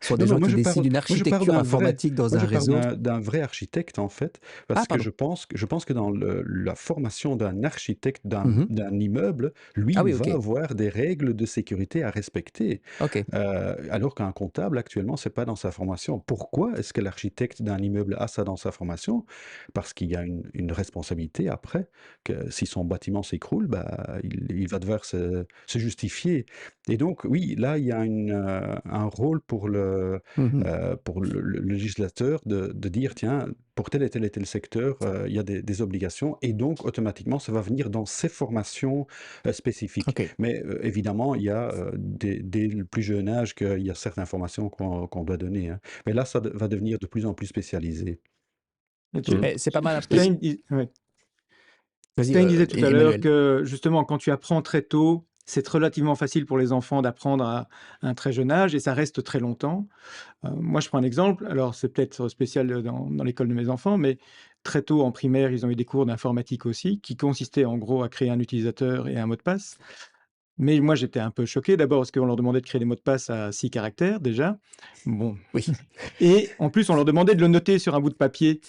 sont des non, non, gens qui décident d'une moi je parle architecture d'un vrai, informatique dans moi un je parle réseau. d'un vrai architecte en fait, Ah, parce que pardon. je pense que dans la formation d'un architecte Mhm. d'un immeuble, lui, Ah il oui, va ok. avoir des règles de sécurité à respecter. Ok. Alors qu'un comptable, actuellement, c'est pas dans sa formation. Pourquoi est-ce que l'architecte d'un immeuble a ça dans sa formation? Parce qu'il y a une responsabilité après, que si son bâtiment s'écroule, bah, il va devoir se justifier. Et donc, oui, là, il y a un rôle Mhm. pour le législateur de dire, tiens, pour tel et tel et tel secteur, il y a des obligations, et donc automatiquement, ça va venir dans ces formations spécifiques. Ok. Mais évidemment, il y a dès le plus jeune âge qu'il y a certaines formations qu'on doit donner, hein. Mais là, va devenir de plus en plus spécialisé. Et Mm. Mais c'est pas mal. Stein, ouais. Vas-y, Stein disait tout à l'heure Emmanuel. que justement, quand tu apprends très tôt, c'est relativement facile pour les enfants d'apprendre à un très jeune âge et ça reste très longtemps. Moi, je prends un exemple. Alors, c'est peut-être spécial dans l'école de mes enfants, mais très tôt en primaire, ils ont eu des cours d'informatique aussi, qui consistaient en gros à créer un utilisateur et un mot de passe. Mais moi, j'étais un peu choqué d'abord parce qu'on leur demandait de créer des mots de passe à 6 caractères déjà. Bon. Oui. Et en plus, on leur demandait de le noter sur un bout de papier.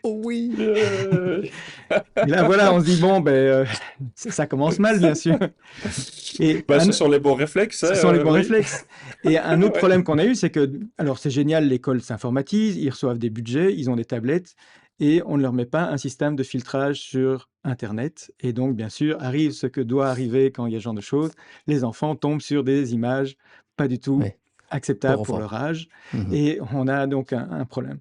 Oh oui. Et là, voilà, on se dit, bon, ben, ça commence mal, bien sûr. Et Ben, ce sont les bons réflexes, ce hein, sont les bons oui. réflexes. Et un autre Ouais. problème qu'on a eu, c'est que, alors c'est génial, l'école s'informatise, ils reçoivent des budgets, ils ont des tablettes, et on ne leur met pas un système de filtrage sur Internet. Et donc, bien sûr, arrive ce que doit arriver quand il y a ce genre de choses. Les enfants tombent sur des images pas du tout Ouais. Pour acceptables pour enfants. leur âge, Mhm. et on a donc un problème.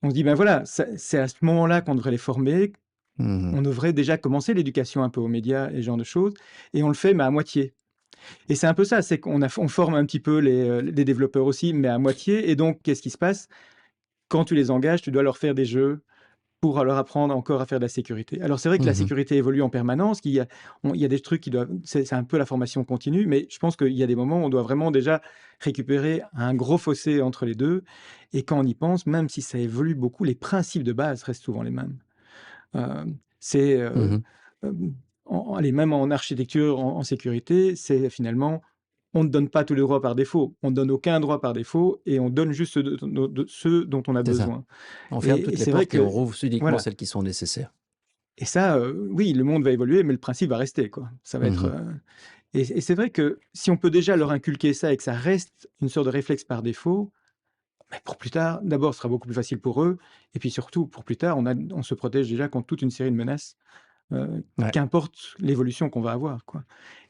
On se dit, ben voilà, c'est à ce moment-là qu'on devrait les former. Mhm. On devrait déjà commencer l'éducation un peu aux médias et ce genre de choses, et on le fait, mais à moitié. Et c'est un peu ça, c'est on forme un petit peu les développeurs aussi, mais à moitié. Et donc, qu'est-ce qui se passe? Quand tu les engages, tu dois leur faire des jeux pour leur apprendre encore à faire de la sécurité. Alors, c'est vrai que la Mhm. sécurité évolue en permanence, il y a des trucs qui doivent, c'est un peu la formation continue, mais je pense qu'il y a des moments où on doit vraiment déjà récupérer un gros fossé entre les deux. Et quand on y pense, même si ça évolue beaucoup, les principes de base restent souvent les mêmes. Euh, c'est Mhm. euh, allez, même en architecture, en sécurité, c'est finalement, on ne donne pas tous les droits par défaut, on ne donne aucun droit par défaut et on donne juste ceux dont on a C'est ça. besoin. On ferme toutes Et les c'est vrai portes et on que, rouvre uniquement voilà. celles qui sont nécessaires. Et ça, oui, le monde va évoluer, mais le principe va rester, quoi. Ça va être. Mhm. Et c'est vrai que si on peut déjà leur inculquer ça et que ça reste une sorte de réflexe par défaut, bah, pour plus tard, d'abord, ce sera beaucoup plus facile pour eux. Et puis surtout, pour plus tard, on se protège déjà contre toute une série de menaces. Ouais. Qu'importe l'évolution qu'on va avoir, quoi.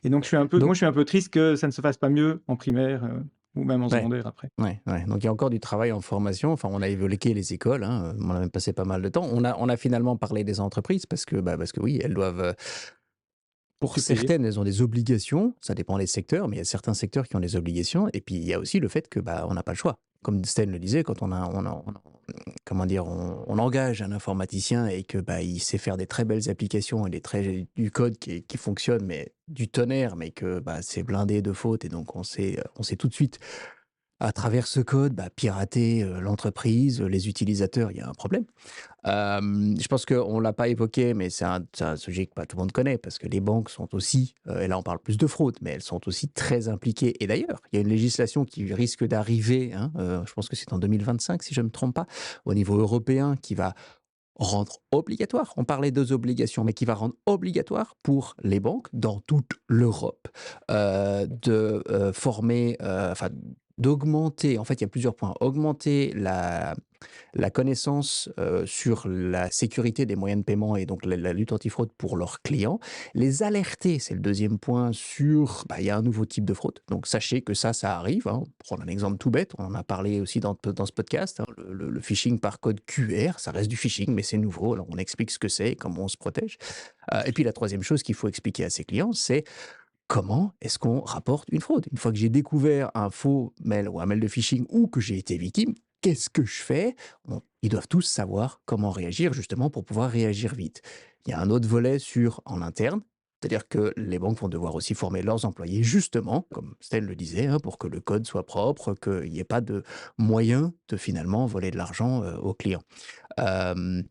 Et donc moi, Donc, je suis un peu triste que ça ne se fasse pas mieux en primaire, ou même en ouais. secondaire après. Ouais, ouais. Donc il y a encore du travail en formation. Enfin, on a évoqué les écoles, hein, on a même passé pas mal de temps. On a finalement parlé des entreprises parce que oui, elles doivent. Pour Suppléer. certaines, elles ont des obligations. Ça dépend des secteurs, mais il y a certains secteurs qui ont des obligations. Et puis il y a aussi le fait que on n'a pas le choix. Comme Sten le disait, quand comment dire, on engage un informaticien et que il sait faire des très belles applications et du code qui fonctionne, mais du tonnerre, mais que c'est blindé de fautes et donc on sait tout de suite à travers ce code, pirater l'entreprise, les utilisateurs, il y a un problème. Je pense qu'on ne l'a pas évoqué, mais c'est un sujet que tout le monde connaît, parce que les banques sont aussi, et là on parle plus de fraude, mais elles sont aussi très impliquées. Et d'ailleurs, il y a une législation qui risque d'arriver, hein, je pense que c'est en 2025, si je ne me trompe pas, au niveau européen, qui va rendre obligatoire, on parlait deux obligations, mais qui va rendre obligatoire pour les banques dans toute l'Europe de former, enfin d'augmenter, en fait il y a plusieurs points, augmenter la connaissance sur la sécurité des moyens de paiement et donc la lutte antifraude pour leurs clients, les alerter, c'est le deuxième point, sur bah, il y a un nouveau type de fraude. Donc sachez que ça arrive. Hein. Prendre un exemple tout bête, on en a parlé aussi dans ce podcast, hein, le phishing par code QR, ça reste du phishing, mais c'est nouveau. Alors on explique ce que c'est et comment on se protège. Et puis la troisième chose qu'il faut expliquer à ses clients, c'est comment est-ce qu'on rapporte une fraude? Une fois que j'ai découvert un faux mail ou un mail de phishing ou que j'ai été victime, qu'est-ce que je fais? Ils doivent tous savoir comment réagir justement pour pouvoir réagir vite. Il y a un autre volet en interne, c'est-à-dire que les banques vont devoir aussi former leurs employés justement, comme Stan le disait, hein, pour que le code soit propre, qu'il n'y ait pas de moyen de finalement voler de l'argent aux clients. Euh,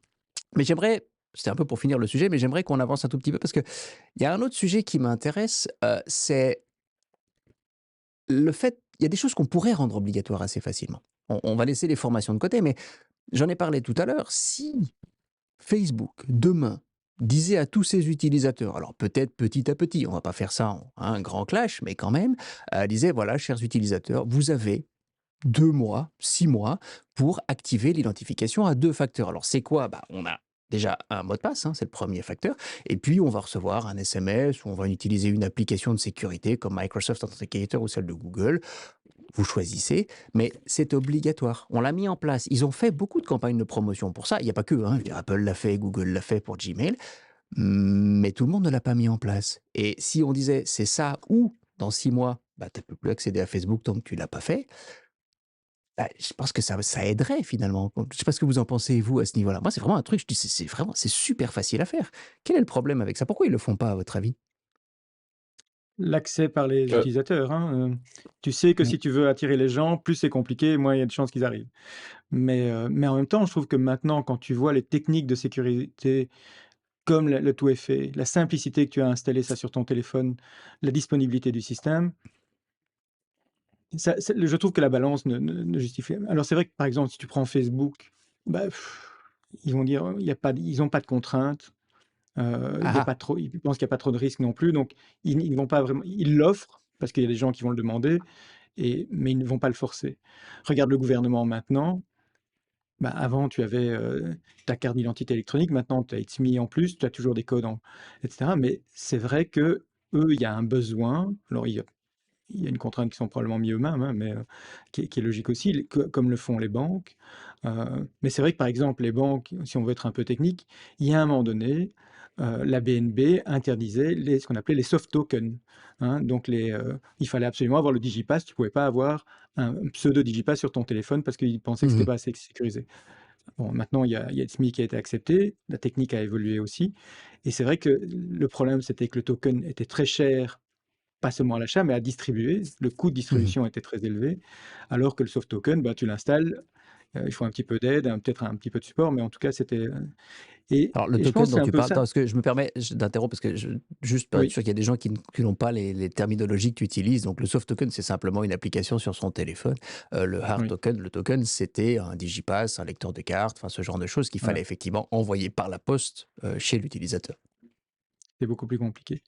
mais c'était un peu pour finir le sujet, mais j'aimerais qu'on avance un tout petit peu parce qu'il y a un autre sujet qui m'intéresse, c'est le fait, il y a des choses qu'on pourrait rendre obligatoires assez facilement. On va laisser les formations de côté, mais j'en ai parlé tout à l'heure. Si Facebook, demain, disait à tous ses utilisateurs, alors peut-être petit à petit, on va pas faire ça en un grand clash, mais quand même, disait, voilà, chers utilisateurs, vous avez 2 mois, 6 mois pour activer l'identification à 2 facteurs. Alors c'est quoi? Bah, on a déjà un mot de passe, hein, c'est le premier facteur, et puis on va recevoir un SMS ou on va utiliser une application de sécurité comme Microsoft Authenticator ou celle de Google. Vous choisissez, mais c'est obligatoire. On l'a mis en place. Ils ont fait beaucoup de campagnes de promotion pour ça. Il n'y a pas que, hein, je veux dire, Apple l'a fait, Google l'a fait pour Gmail, mais tout le monde ne l'a pas mis en place. Et si on disait c'est ça ou dans 6 mois, bah, tu ne peux plus accéder à Facebook tant que tu ne l'as pas fait, bah, je pense que ça aiderait finalement. Je ne sais pas ce que vous en pensez, vous, à ce niveau-là. Moi, c'est vraiment un truc, je dis, c'est super facile à faire. Quel est le problème avec ça? Pourquoi ils ne le font pas, à votre avis? L'accès par les Euh, utilisateurs, hein, tu sais que Mm. si tu veux attirer les gens, plus c'est compliqué, moins il y a de chances qu'ils arrivent. Mais en même temps, je trouve que maintenant, quand tu vois les techniques de sécurité comme le tout est fait, la simplicité que tu as installé ça sur ton téléphone, la disponibilité du système, je trouve que la balance ne justifie. Alors c'est vrai que par exemple, si tu prends Facebook, bah, ils vont dire, ils n'ont pas de contraintes, il y a Ah, pas trop, ils pensent qu'il n'y a pas trop de risques non plus, donc ils vont pas vraiment, ils l'offrent parce qu'il y a des gens qui vont le demander, mais ils ne vont pas le forcer. Regarde le gouvernement maintenant. Bah, avant, tu avais ta carte d'identité électronique, maintenant tu as ITSMI en plus, tu as toujours des codes, etc. Mais c'est vrai que eux, il y a un besoin. Alors, il y a une contrainte qui sont probablement mis eux-mêmes, hein, mais qui est logique aussi, comme le font les banques. Mais c'est vrai que par exemple, les banques, si on veut être un peu technique, il y a un moment donné, la BNB interdisait ce qu'on appelait les soft tokens, hein. Donc, il fallait absolument avoir le Digipass. Tu ne pouvais pas avoir un pseudo Digipass sur ton téléphone parce qu'ils pensaient que c'était mhm, pas assez sécurisé. Bon, maintenant, il y a le SMI qui a été accepté, la technique a évolué aussi. Et c'est vrai que le problème, c'était que le token était très cher, pas seulement à l'achat, mais à distribuer. Le coût de mhm. distribution était très élevé, alors que le soft token, bah, tu l'installes, il faut un petit peu d'aide, peut-être un petit peu de support, mais en tout cas, c'était. Alors, le Et je token pense que dont c'est un tu peu parles, ça. attends, parce que je me permets d'interrompre, parce que juste pour être Oui, sûr qu'il y a des gens qui n'ont pas les terminologies que tu utilises. Donc, le soft token, c'est simplement une application sur son téléphone. Le hard oui, token, le token, c'était un digipass, un lecteur de carte, enfin, ce genre de choses qu'il fallait voilà. effectivement envoyer par la poste chez l'utilisateur. C'est beaucoup plus compliqué.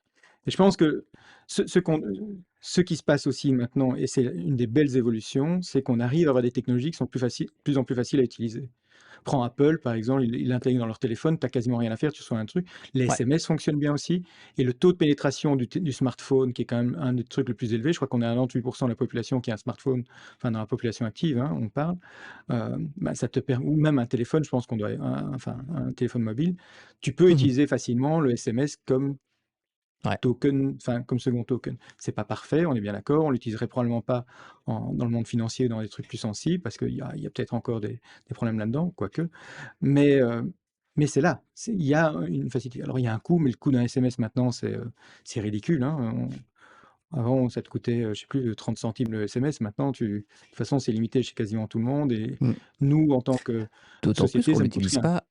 Et je pense que ce qui se passe aussi maintenant, et c'est une des belles évolutions, c'est qu'on arrive à avoir des technologies qui sont plus en plus faciles à utiliser. Prends Apple, par exemple, ils l'intègrent dans leur téléphone, tu n'as quasiment rien à faire, tu reçois un truc. Les Ouais. SMS fonctionnent bien aussi. Et le taux de pénétration du smartphone, qui est quand même un des trucs les plus élevés, je crois qu'on est à 98% de la population qui a un smartphone, enfin dans la population active, hein, on parle, bah, ça te permet, ou même un téléphone, je pense qu'on doit, enfin un téléphone mobile, tu peux Mhm. utiliser facilement le SMS comme Ouais. token, enfin comme second token. C'est pas parfait, on est bien d'accord, on l'utiliserait probablement pas dans le monde financier ou dans des trucs plus sensibles, parce qu'il y a peut-être encore des problèmes là-dedans, quoique. Mais, euh, mais c'est là, il y a une facilité. Alors il y a un coût, mais le coût d'un SMS maintenant, c'est ridicule, hein. Avant, ça te coûtait, je sais plus, 30 centimes le SMS. Maintenant, de toute façon, c'est limité chez quasiment tout le monde. Et Mm. nous, en tant que D'autant plus société, qu'on ça ne coûte l'utilise rien. pas.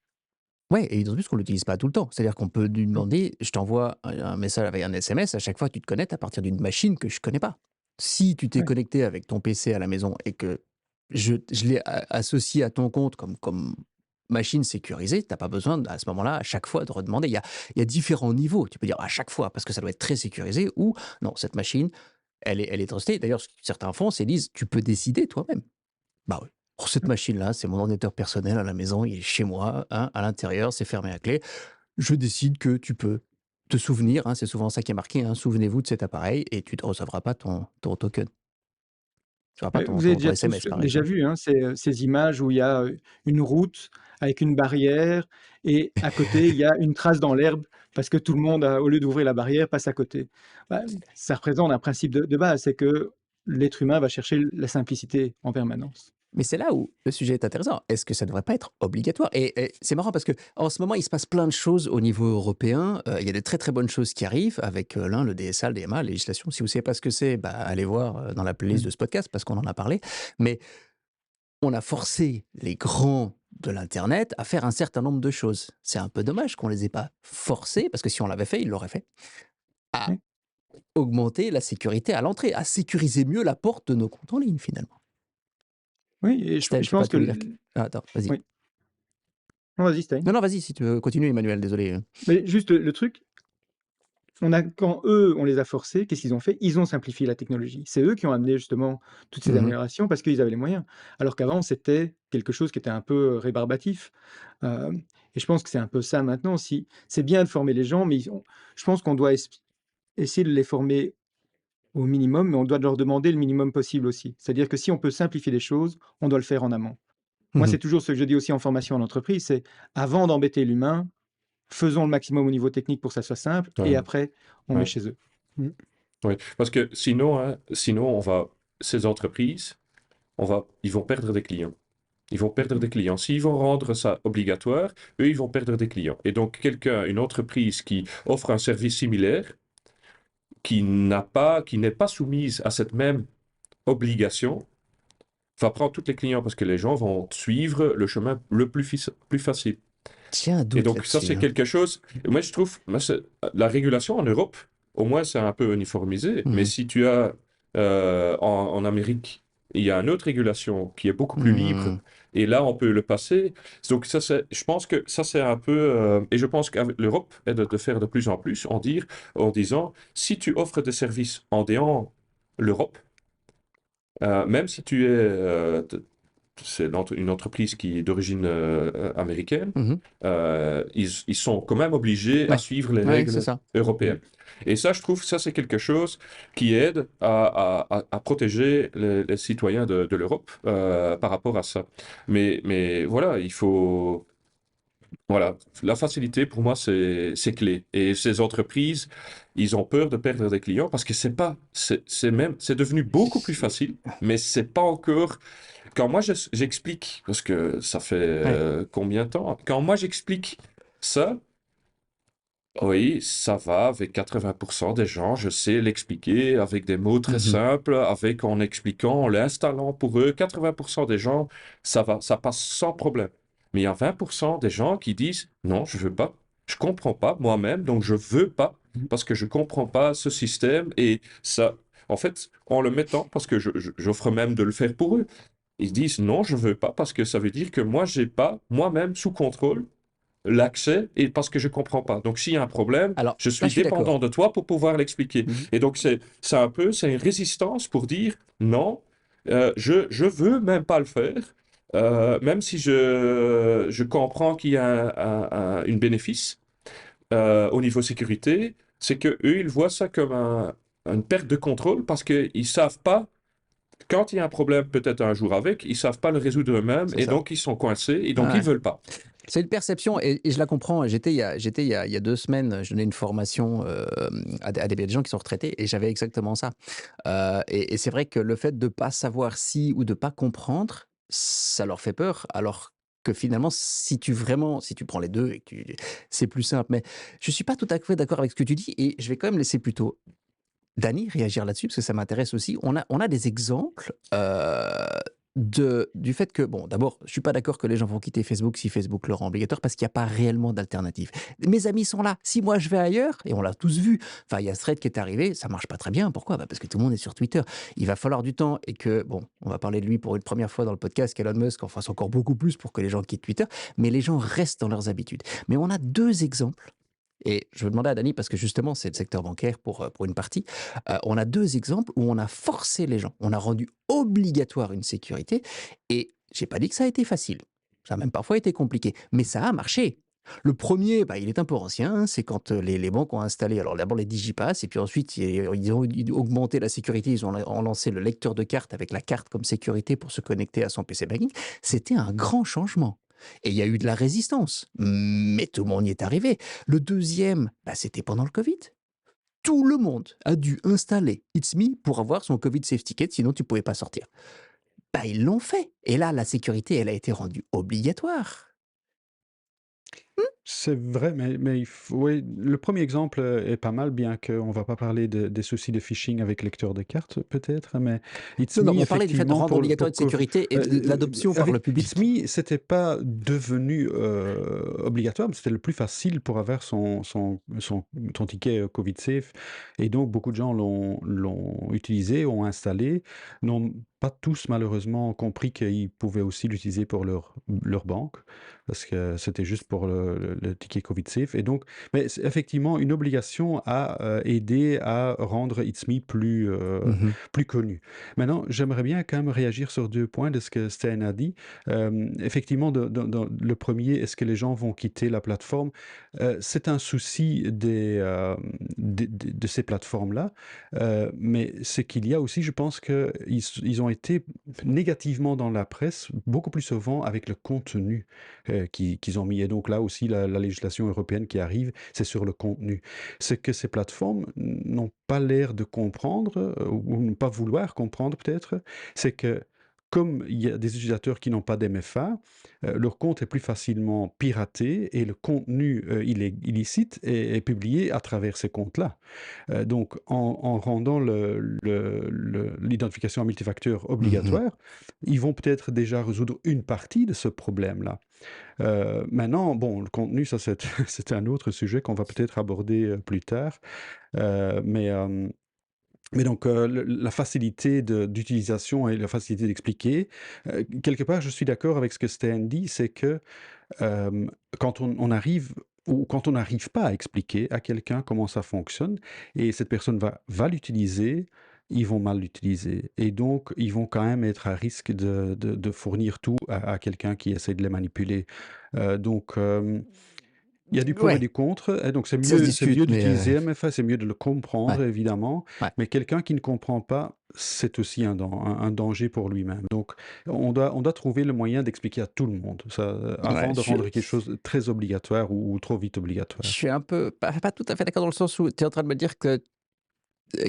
Ouais, et d'autant plus qu'on l'utilise pas tout le temps. C'est-à-dire qu'on peut lui Non. demander, je t'envoie un message avec un SMS, à chaque fois tu te connectes à partir d'une machine que je connais pas. Si tu t'es Ouais. connecté avec ton PC à la maison et que je l'ai associé à ton compte comme machine sécurisée, t'as pas besoin à ce moment-là, à chaque fois, de redemander. Il y a différents niveaux. Tu peux dire à chaque fois, parce que ça doit être très sécurisé, ou non, cette machine, elle est trustée. D'ailleurs, ce que certains font, c'est disent, tu peux décider toi-même. Bah oui. Oh, cette machine-là, c'est mon ordinateur personnel à la maison, il est chez moi, hein, à l'intérieur, c'est fermé à clé. Je décide que tu peux te souvenir, hein, c'est souvent ça qui est marqué, hein, souvenez-vous de cet appareil et tu ne recevras pas ton token. Tu n'auras pas ton, Vous avez ton, ton déjà tous SMS, par déjà exemple. vu, hein, ces images où il y a, une route avec une barrière et à côté, il y a une trace dans l'herbe parce que tout le monde a au lieu d'ouvrir la barrière, passe à côté. Bah, ça représente un principe de base, c'est que l'être humain va chercher la simplicité en permanence. Mais c'est là où le sujet est intéressant. Est-ce que ça ne devrait pas être obligatoire? Et c'est marrant parce que en ce moment, il se passe plein de choses au niveau européen. Il y a de très très bonnes choses qui arrivent avec le DSA, le DMA, la législation. Si vous ne savez pas ce que c'est, bah, allez voir dans la playlist Mmh. de ce podcast parce qu'on en a parlé. Mais on a forcé les grands de l'Internet à faire un certain nombre de choses. C'est un peu dommage qu'on ne les ait pas forcés, parce que si on l'avait fait, ils l'auraient fait, à Oui, augmenter la sécurité à l'entrée, à sécuriser mieux la porte de nos comptes en ligne finalement. oui et je Steph, je je sais pas, pense tu que voulais dire Ah, attends, vas-y. oui. Non, vas-y, Stein. Non, non, vas-y, si tu veux continuer, Emmanuel, désolé. Mais juste le truc, quand eux, on les a forcés, qu'est-ce qu'ils ont fait? Ils ont simplifié la technologie. C'est eux qui ont amené justement toutes ces Mhm, améliorations parce qu'ils avaient les moyens. Alors qu'avant, c'était quelque chose qui était un peu rébarbatif. Hem et je pense que c'est un peu ça maintenant aussi. C'est bien de former les gens, mais je pense qu'on doit essayer de les former au minimum, mais on doit leur demander le minimum possible aussi. C'est-à-dire que si on peut simplifier les choses, on doit le faire en amont. Moi, mhm. c'est toujours ce que je dis aussi en formation en entreprise, c'est avant d'embêter l'humain, faisons le maximum au niveau technique pour que ça soit simple et Ouais, après on met ouais, chez eux. Mmh. ouais. Parce que sinon, hein, ces entreprises, ils vont perdre des clients. Ils vont perdre des clients. S'ils vont rendre ça obligatoire, eux, ils vont perdre des clients. Et donc, une entreprise qui offre un service similaire, qui n'est pas soumise à cette même obligation, va prendre tous les clients parce que les gens vont suivre le chemin le plus facile. J'ai un Et doute donc, ça, là-dessus, c'est hein. quelque chose. Moi, je trouve, la régulation en Europe, au moins, c'est un peu uniformisé. Mais Mhm, si tu as en Amérique, il y a une autre régulation qui est beaucoup plus libre. mhm, Et là, on peut le passer. Donc, je pense que ça, c'est un peu. Et je pense que l'Europe est de faire de plus en plus en disant si tu offres des services en dehors l'Europe, même si c'est une entreprise qui est d'origine américaine, mhm. ils sont quand même obligés à Ouais, suivre les ouais, c'est règles ça. Mmh. européennes. Et ça, je trouve, ça c'est quelque chose qui aide à protéger les citoyens de l'Europe par rapport à ça. Mais voilà, voilà, la facilité pour moi c'est clé. Et ces entreprises, ils ont peur de perdre des clients parce que c'est devenu beaucoup plus facile, mais c'est pas encore. Quand moi j'explique, parce que ça fait Ouais. combien de temps? Quand moi j'explique ça, oui, ça va avec 80% des gens, je sais l'expliquer avec des mots très Mhm. simples, en expliquant, en l'installant pour eux. 80% des gens, ça va, ça passe sans problème. Mais il y a 20% des gens qui disent non, je veux pas, je comprends pas moi-même, donc je veux pas parce que je comprends pas ce système et ça, en fait, en le mettant, parce que j'offre même de le faire pour eux, ils disent non, je veux pas parce que ça veut dire que moi, j'ai pas moi-même sous contrôle l'accès et parce que je comprends pas. Donc s'il y a un problème, Alors, je là, suis je suis dépendant d'accord. de toi pour pouvoir l'expliquer. Mhm. Et donc c'est une résistance pour dire non, je veux même pas le faire. Même si je comprends qu'il y a une bénéfice au niveau sécurité, c'est que eux ils voient ça comme une perte de contrôle parce qu'ils savent pas quand il y a un problème peut-être un jour avec, ils savent pas le résoudre eux-mêmes C'est et ça. donc ils sont coincés et donc Ah ils ouais. veulent pas. C'est une perception et je la comprends. Il y a 2 semaines, je donnais une formation à des gens qui sont retraités et j'avais exactement ça. Et c'est vrai que le fait de ne pas savoir si ou de ne pas comprendre, ça leur fait peur. Alors que finalement, si tu prends les deux, c'est plus simple. Mais je ne suis pas tout à fait d'accord avec ce que tu dis et je vais quand même laisser plutôt Dany réagir là-dessus, parce que ça m'intéresse aussi. On a des exemples du fait que, bon, d'abord, je suis pas d'accord que les gens vont quitter Facebook si Facebook le rend obligatoire, parce qu'il n'y a pas réellement d'alternative. Mes amis sont là. Si moi je vais ailleurs, et on l'a tous vu, enfin, il y a Thread qui est arrivé, ça marche pas très bien. Pourquoi? Bah, parce que tout le monde est sur Twitter. Il va falloir du temps et que, bon, on va parler de lui pour une première fois dans le podcast, qu'Elon Musk en fasse encore beaucoup plus pour que les gens quittent Twitter, mais les gens restent dans leurs habitudes. Mais on a deux exemples Et je veux demander à Dani, parce que justement, c'est le secteur bancaire pour une partie. On a deux exemples où on a forcé les gens, on a rendu obligatoire une sécurité. Et j'ai pas dit que ça a été facile. Ça a même parfois été compliqué, mais ça a marché. Le premier, bah, il est un peu ancien, hein, c'est quand les banques ont installé, alors d'abord les Digipass, et puis ensuite ils ont augmenté la sécurité, ont lancé le lecteur de carte avec la carte comme sécurité pour se connecter à son PC banking. C'était un grand changement. Et il y a eu de la résistance, mais tout le monde y est arrivé. Le deuxième, bah, c'était pendant le Covid. Tout le monde a dû installer It's Me pour avoir son Covid Safe Ticket, sinon tu ne pouvais pas sortir. Bah, ils l'ont fait. Et là, la sécurité, elle a été rendue obligatoire. C'est vrai, mais oui, le premier exemple est pas mal, bien qu'on va pas parler des soucis de phishing avec lecteur de cartes, peut-être, mais It's Non, non, Me, on parlait du fait de effectivement, rendre obligatoire une sécurité et de l'adoption par le avec It's public. Me, c'était pas devenu obligatoire, mais c'était le plus facile pour avoir ton ticket Covid Safe. Et donc, beaucoup de gens l'ont utilisé, ont installé, n'ont pas tous, malheureusement, compris qu'ils pouvaient aussi l'utiliser pour leur banque, parce que c'était juste pour le ticket Covid Safe. Et donc, mais c'est effectivement, une obligation a aidé à rendre It's Me Mhm. plus connu. Maintenant, j'aimerais bien quand même réagir sur 2 points de ce que Stan a dit. Effectivement, dans le premier, est-ce que les gens vont quitter la plateforme? C'est un souci de ces plateformes-là, mais c'est qu'il y a aussi, je pense qu'ils ont été négativement dans la presse beaucoup plus souvent avec le contenu qu'ils ont mis. Et donc là aussi, la législation européenne qui arrive, c'est sur le contenu. Ce que ces plateformes n'ont pas l'air de comprendre, ou ne pas vouloir comprendre peut-être, c'est que comme il y a des utilisateurs qui n'ont pas d'MFA, leur compte est plus facilement piraté et le contenu illicite est publié à travers ces comptes-là. Donc, en rendant l'identification à multifacteur Mhm. obligatoire, ils vont peut-être déjà résoudre une partie de ce problème-là. Maintenant, bon, le contenu, ça c'est c'est un autre sujet qu'on va peut-être aborder plus tard. Mais donc, la facilité d'utilisation et la facilité d'expliquer, quelque part, je suis d'accord avec ce que Stan dit, c'est que quand on arrive ou quand on n'arrive pas à expliquer à quelqu'un comment ça fonctionne et cette personne va l'utiliser, ils vont mal l'utiliser et donc ils vont quand même être à risque de fournir tout à quelqu'un qui essaie de les manipuler. Donc, il y a du pour et Ouais, du contre, et donc ça se c'est discute, mieux mais d'utiliser MFA, c'est mieux de le ouais, comprendre évidemment, ouais. mais quelqu'un qui ne comprend pas, c'est aussi un danger pour lui-même. Donc on doit trouver le moyen d'expliquer à tout le monde, ça, Ouais, avant de rendre quelque chose de très obligatoire ou trop vite je obligatoire. suis un peu, pas tout à fait d'accord dans le sens où tu es en train de me dire que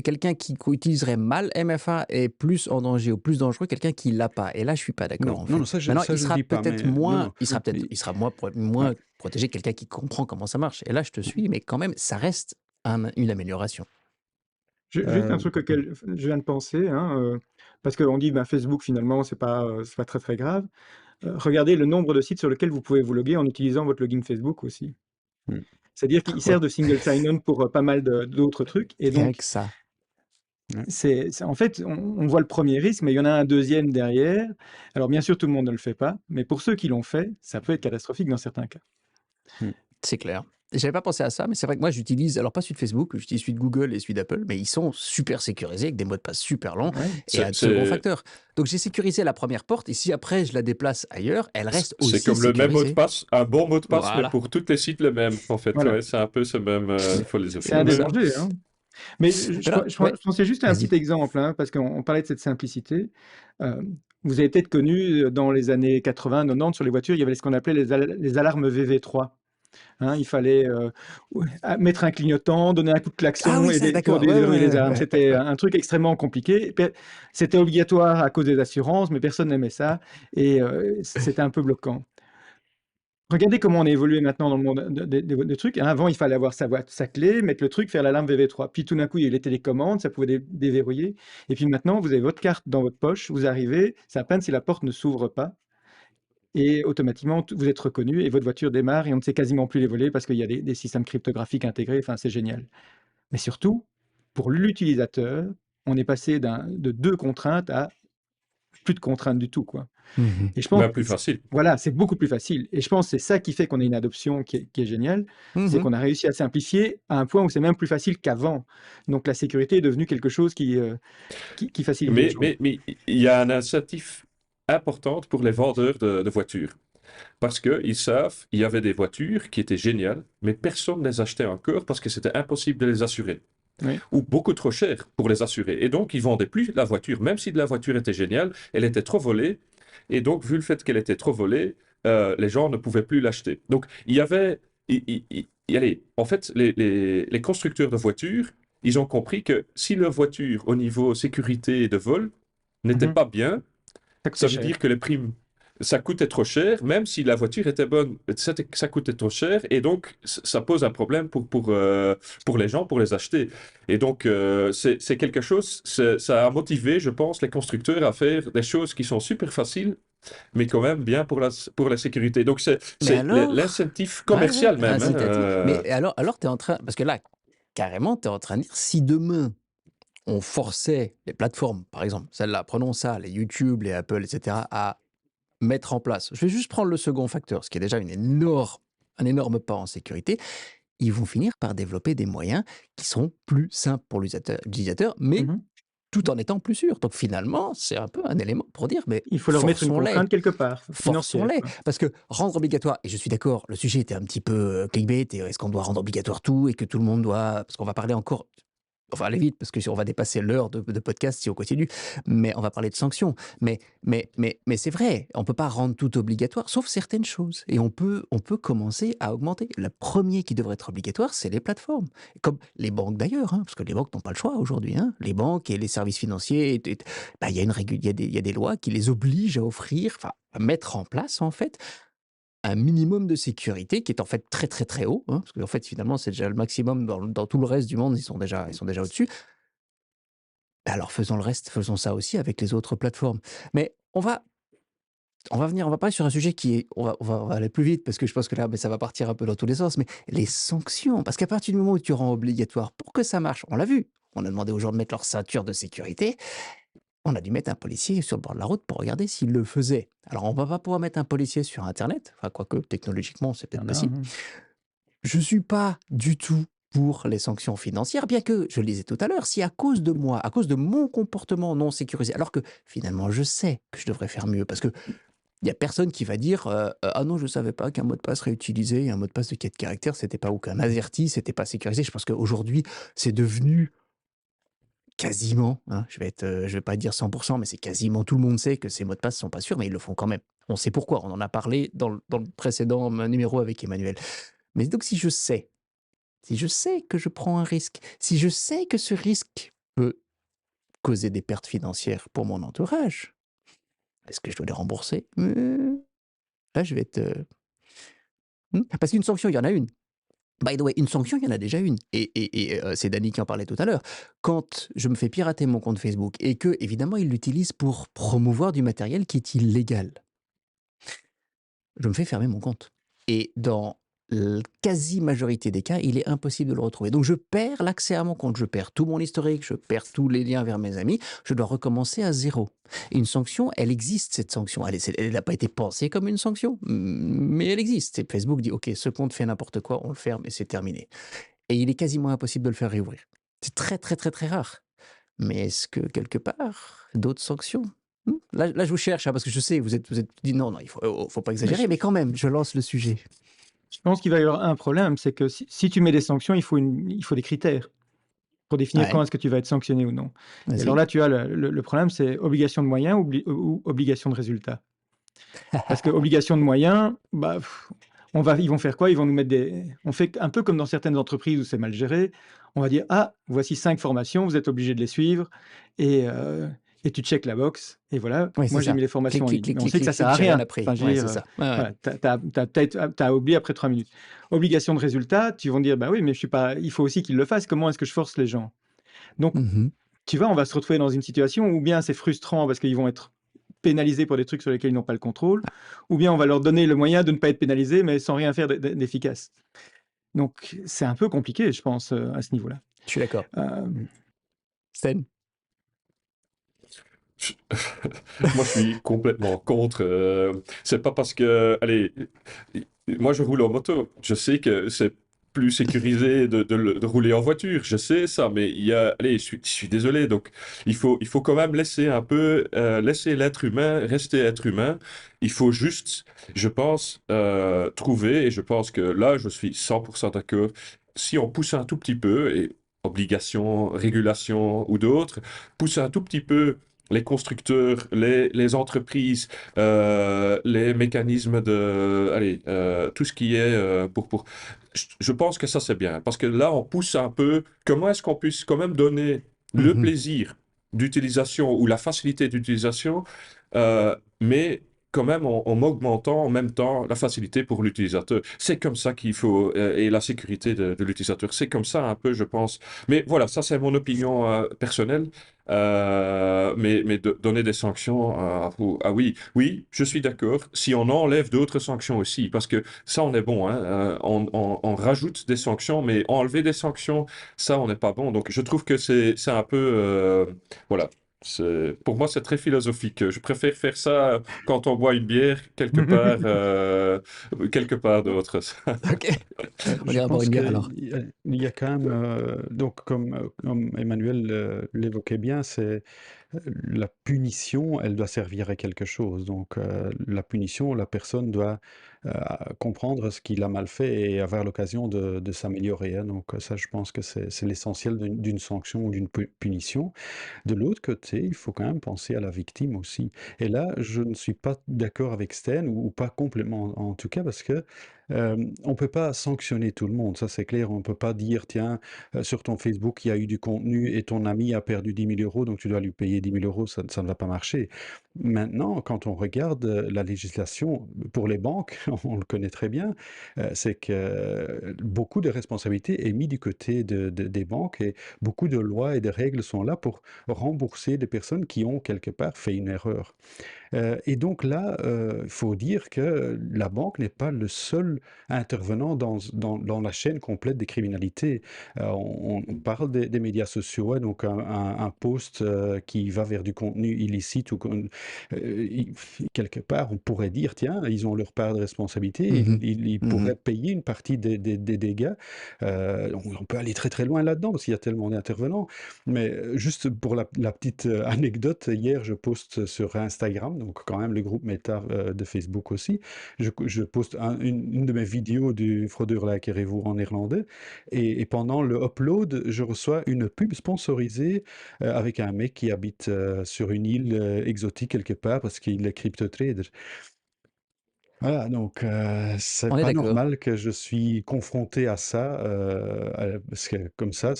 quelqu'un qui utiliserait mal MFA est plus en danger ou plus dangereux que quelqu'un qui l'a pas. Et là, je suis pas d'accord Non, en non, non, fait. Maintenant, ça je ne dis pas, mais non, non. il sera moins Ouais. protégé que quelqu'un qui comprend comment ça marche. Et là, je te suis, mais quand même, ça reste une amélioration. Juste un Euh, truc auquel je viens de penser, hein, parce qu'on dit ben, Facebook finalement c'est pas très très grave. Regardez le nombre de sites sur lesquels vous pouvez vous loguer en utilisant votre login Facebook aussi. hmm. C'est-à-dire qu'il Ouais, sert de single sign-on pour pas mal d'autres trucs. Et rien donc, que ça. Ouais. en fait, on voit le premier risque, mais il y en a un deuxième derrière. Alors bien sûr, tout le monde ne le fait pas, mais pour ceux qui l'ont fait, ça peut être catastrophique dans certains cas. Hmm. C'est clair. J'avais pas pensé à ça, mais c'est vrai que moi j'utilise, alors pas celui de Facebook, j'utilise celui de Google et celui d'Apple, mais ils sont super sécurisés avec des mots de passe super longs Ouais. et C'est un second c'est- facteur. Donc j'ai sécurisé la première porte et si après je la déplace ailleurs, elle reste c'est aussi comme le même mot de sécurisée. passe, un bon mot de passe, mais Voilà. pour toutes les sites le même, en fait. Voilà. Ouais, c'est un peu ce même. Il faut les C'est un C'est des observer. ça. dangers, hein. Mais Mais là, ouais, je pensais juste à un vas-y. petit exemple, hein, parce qu'on parlait de cette simplicité. Euh, Vous avez peut-être connu dans les années 80, 90 sur les voitures, il y avait ce qu'on appelait les alarmes VV3. Hein, il fallait mettre un clignotant, donner un coup de Ah klaxon oui, ça, pour d'accord. Ouais, déverrouiller les ouais, alarmes. ouais, ouais, C'était ouais. un truc extrêmement compliqué. C'était obligatoire à cause des assurances, mais personne n'aimait ça et c'était un peu bloquant. Regardez comment on a évolué maintenant dans le monde des trucs, hein. Avant, il fallait avoir sa clé, mettre le truc, faire l'alarme VV3. Puis tout d'un coup, il y a eu les télécommandes, ça pouvait déverrouiller. Et puis maintenant, vous avez votre carte dans votre poche, vous arrivez, c'est à peine si la porte ne s'ouvre pas. Et automatiquement, vous êtes reconnu et votre voiture démarre et on ne sait quasiment plus les voler parce qu'il y a des systèmes cryptographiques intégrés. Enfin, c'est génial. Mais surtout, pour l'utilisateur, on est passé de deux contraintes à plus de contraintes du tout, quoi. Mmh. Et je pense Mais plus facile. voilà, c'est beaucoup plus facile. Et je pense que c'est ça qui fait qu'on a une adoption qui est géniale, c'est Mmh. qu'on a réussi à simplifier à un point où c'est même plus facile qu'avant. Donc la sécurité est devenue quelque chose qui facilite les choses. Mais il y a un incentif important pour les vendeurs de voitures. Parce qu'ils savent, il y avait des voitures qui étaient géniales, mais personne ne les achetait encore parce que c'était impossible de les assurer. Oui. Ou beaucoup trop cher pour les assurer. Et donc, ils vendaient plus la voiture, même si la voiture était géniale, elle était trop volée. Et donc, vu le fait qu'elle était trop volée, les gens ne pouvaient plus l'acheter. Donc, il y avait... allez, en fait, les constructeurs de voitures, ils ont compris que si leur voiture, au niveau sécurité de vol, n'était Mhm. pas bien, Ça coûtait ça veut cher. dire que les primes, ça coûtait trop cher, même si la voiture était bonne, ça coûtait trop cher, et donc ça pose un problème pour les gens, pour les acheter. Et donc, c'est quelque chose, ça a motivé, je pense, les constructeurs à faire des choses qui sont super faciles, mais quand même bien pour la sécurité. Donc, Mais c'est alors? l'incentive Ouais, ouais, commercial même, hein, incitatif. Mais alors tu es en train parce que là, carrément, tu es en train de dire, si demain on forçait les plateformes, par exemple, celles-là, prenons ça, les YouTube, les Apple, et cetera, à mettre en place, je vais juste prendre le second facteur, ce qui est déjà un énorme pas en sécurité, ils vont finir par développer des moyens qui sont plus simples pour l'utilisateur, mais Mhm. tout en étant plus sûrs. Donc finalement, c'est un peu un élément pour dire, mais Il faut leur mettre une forçons-les. contrainte quelque part, financière, Forçons-les, quoi. parce que rendre obligatoire, et je suis d'accord, le sujet était un petit peu clickbait, et est-ce qu'on doit rendre obligatoire tout, et que tout le monde doit, parce qu'on va parler encore, on va aller vite, parce que si on va dépasser l'heure de podcast si on continue, mais on va parler de sanctions. Mais c'est vrai, on ne peut pas rendre tout obligatoire, sauf certaines choses, et on peut commencer à augmenter. Le premier qui devrait être obligatoire, c'est les plateformes, comme les banques d'ailleurs, hein, parce que les banques n'ont pas le choix aujourd'hui, hein. Les banques et les services financiers, bah, il y a il y a des lois qui les obligent à offrir, enfin, à mettre en place en fait un minimum de sécurité qui est en fait très très très haut, hein, parce qu'en fait finalement c'est déjà le maximum dans tout le reste du monde, ils sont déjà au-dessus. Bah alors faisons le reste, faisons ça aussi avec les autres plateformes. Mais on va parler sur un sujet qui est, on va aller plus vite parce que je pense que là, mais ça va partir un peu dans tous les sens, mais les sanctions, parce qu'à partir du moment où tu rends obligatoire, pour que ça marche, on l'a vu, on a demandé aux gens de mettre leur ceinture de sécurité, on a dû mettre un policier sur le bord de la route pour regarder s'il le faisait. Alors on va pas pouvoir mettre un policier sur Internet, enfin quoique technologiquement c'est Il y peut-être en a, possible. hein. Je suis pas du tout pour les sanctions financières, bien que, je le disais tout à l'heure, si à cause de moi, à cause de mon comportement non sécurisé, alors que finalement je sais que je devrais faire mieux, parce que il y a personne qui va dire ah non, je savais pas qu'un mot de passe réutilisé et un mot de passe de 4 caractères, c'était pas ou qu'un AZERTY, c'était pas sécurisé. Je pense qu'aujourd'hui, c'est devenu quasiment, hein, je vais pas dire 100%, mais c'est quasiment tout le monde sait que ces mots de passe sont pas sûrs, mais ils le font quand même. On sait pourquoi, on en a parlé dans le précédent numéro avec Emmanuel. Mais donc si je sais que je prends un risque, si je sais que ce risque peut causer des pertes financières pour mon entourage, est-ce que je dois les rembourser? Là, je vais être, parce qu'une sanction, il y en a une. By the way, une sanction, il y en a déjà une. Et c'est Dany qui en parlait tout à l'heure. Quand je me fais pirater mon compte Facebook et que, évidemment, il l'utilise pour promouvoir du matériel qui est illégal, je me fais fermer mon compte. Et dans la quasi-majorité des cas, il est impossible de le retrouver. Donc je perds l'accès à mon compte, je perds tout mon historique, je perds tous les liens vers mes amis, je dois recommencer à zéro. Et une sanction, elle existe, cette sanction. Elle n'a pas été pensée comme une sanction, mais elle existe. Et Facebook dit, OK, ce compte fait n'importe quoi, on le ferme et c'est terminé. Et il est quasiment impossible de le faire réouvrir. C'est très, très, très, très rare. Mais est-ce que quelque part, d'autres sanctions? Là, je vous cherche, hein, parce que je sais, vous êtes dit non, non, il faut pas Mais exagérer, mais quand même, je lance le sujet. je pense qu'il va y avoir un problème, c'est que si tu mets des sanctions, il faut des critères pour définir quand Ouais, est-ce que tu vas être sanctionné ou non. Et alors vas-y. là, tu as le problème, c'est obligation de moyens ou obligation de résultat. Parce que obligation de moyens, bah, ils vont faire quoi? Ils vont nous mettre on fait un peu comme dans certaines entreprises où c'est mal géré. On va dire: «Ah, voici 5 formations, vous êtes obligés de les suivre et tu checkes la box et voilà, Oui, c'est moi j'ai ça. mis les Clic, formations en clic, ligne». clic, Mais on clic, sait que clic, ça sert clic, à j'ai rien rien. appris. Enfin, je veux Ouais, dire, c'est ça. Ouais, ouais. voilà, tu as oublié après 3 minutes. Obligation de résultat, tu vont dire: «Bah oui, mais je suis pas il faut aussi qu'ils le fassent. Comment est-ce que je force les gens?» Donc Mhm. tu vois, on va se retrouver dans une situation où bien c'est frustrant parce qu'ils vont être pénalisés pour des trucs sur lesquels ils n'ont pas le contrôle, ou bien on va leur donner le moyen de ne pas être pénalisés, mais sans rien faire d'efficace. Donc c'est un peu compliqué, je pense, à ce niveau-là. Je suis d'accord. Euh, Sten. Je- Moi, je suis complètement contre. C'est pas parce que, allez, moi je roule en moto. Je sais que c'est plus sécurisé de rouler en voiture. Je sais ça, mais allez, je suis désolé. Donc, il faut quand même laisser un peu, laisser l'être humain rester être humain. Il faut juste, je pense, trouver, et je pense que là, je suis 100% d'accord. Si on pousse un tout petit peu, et obligation, régulation ou d'autres, pousse un tout petit peu les constructeurs, les entreprises, les mécanismes allez, tout ce qui est je pense que ça c'est bien, parce que là on pousse un peu, comment est-ce qu'on puisse quand même donner le Mhm. plaisir d'utilisation ou la facilité d'utilisation, mais quand même en augmentant en même temps la facilité pour l'utilisateur. C'est comme ça qu'il faut, et la sécurité de l'utilisateur. C'est comme ça un peu, je pense. Mais voilà, ça c'est mon opinion personnelle. Mais donner des sanctions, ah oui, oui, je suis d'accord. Si on enlève d'autres sanctions aussi, parce que ça, on est bon, hein, on rajoute des sanctions, mais enlever des sanctions, ça, on n'est pas bon. Donc, je trouve que c'est un peu, voilà. Pour moi, c'est très philosophique. Je préfère faire ça quand on boit une bière quelque part d'autre. Ok. On Je ira boire pense une bière alors. qu'il y a quand même, donc comme Emmanuel l'évoquait bien, c'est la punition, elle doit servir à quelque chose. Donc la punition, la personne doit comprendre ce qu'il a mal fait et avoir l'occasion de s'améliorer, hein. Donc ça, je pense que c'est l'essentiel d'une sanction ou d'une punition. De l'autre côté, il faut quand même penser à la victime aussi. Et là, je ne suis pas d'accord avec Sten, ou pas complètement en tout cas, parce que on ne peut pas sanctionner tout le monde, ça c'est clair. On ne peut pas dire, tiens, sur ton Facebook, il y a eu du contenu et ton ami a perdu 10 000 euros, donc tu dois lui payer 10 000 euros, ça ne va pas marcher. Maintenant, quand on regarde la législation pour les banques, on le connaît très bien, c'est que beaucoup de responsabilités est mis du côté des banques, et beaucoup de lois et de règles sont là pour rembourser des personnes qui ont quelque part fait une erreur. Et donc là, il faut dire que la banque n'est pas le seul intervenant dans la chaîne complète des criminalités. On parle des médias sociaux, hein, donc un post qui va vers du contenu illicite, ou quelque part, on pourrait dire, tiens, ils ont leur part de responsabilité, Mhm. ils Mhm. pourraient payer une partie des dégâts. On peut aller très très loin là-dedans, parce qu'il y a tellement d'intervenants. Mais juste pour la petite anecdote, hier, je poste sur Instagram, donc quand même le groupe Meta de Facebook aussi. Je poste une de mes vidéos du fraudeur Lakerevor en néerlandais. Et pendant le upload, je reçois une pub sponsorisée avec un mec qui habite sur une île exotique quelque part, parce qu'il est crypto-trader. Voilà, donc c'est On est pas d'accord. normal que je suis confronté à ça, parce que comme ça,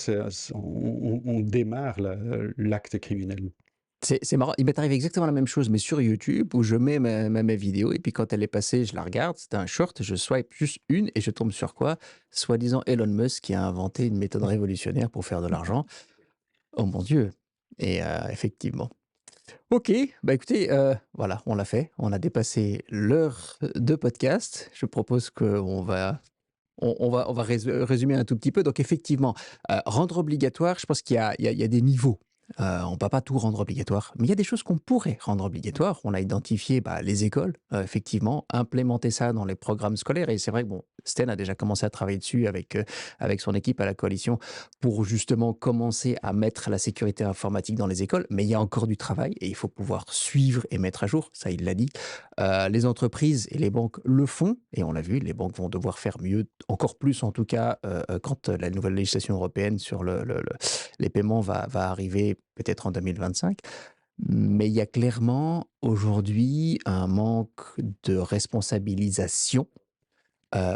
on démarre l'acte criminel. C'est marrant, il m'est arrivé exactement la même chose, mais sur YouTube, où je mets mes vidéos, et puis quand elle est passée, je la regarde, c'était un short, je swipe juste une, et je tombe sur quoi? Soi-disant Elon Musk qui a inventé une méthode révolutionnaire pour faire de l'argent. Oh mon Dieu! Et effectivement. OK, bah écoutez, voilà, on l'a fait. On a dépassé l'heure de podcast. Je propose qu'on va on va résumer un tout petit peu. Donc effectivement, rendre obligatoire, je pense qu'il y a des niveaux. On ne peut pas tout rendre obligatoire, mais il y a des choses qu'on pourrait rendre obligatoires. On a identifié, bah, les écoles, effectivement, implémenter ça dans les programmes scolaires, et c'est vrai que bon, Sten a déjà commencé à travailler dessus avec son équipe à la coalition pour justement commencer à mettre la sécurité informatique dans les écoles, mais il y a encore du travail et il faut pouvoir suivre et mettre à jour, ça il l'a dit. Les entreprises et les banques le font, et on l'a vu, les banques vont devoir faire mieux, encore plus en tout cas, quand la nouvelle législation européenne sur les paiements va arriver peut-être en 2025. Mais il y a clairement aujourd'hui un manque de responsabilisation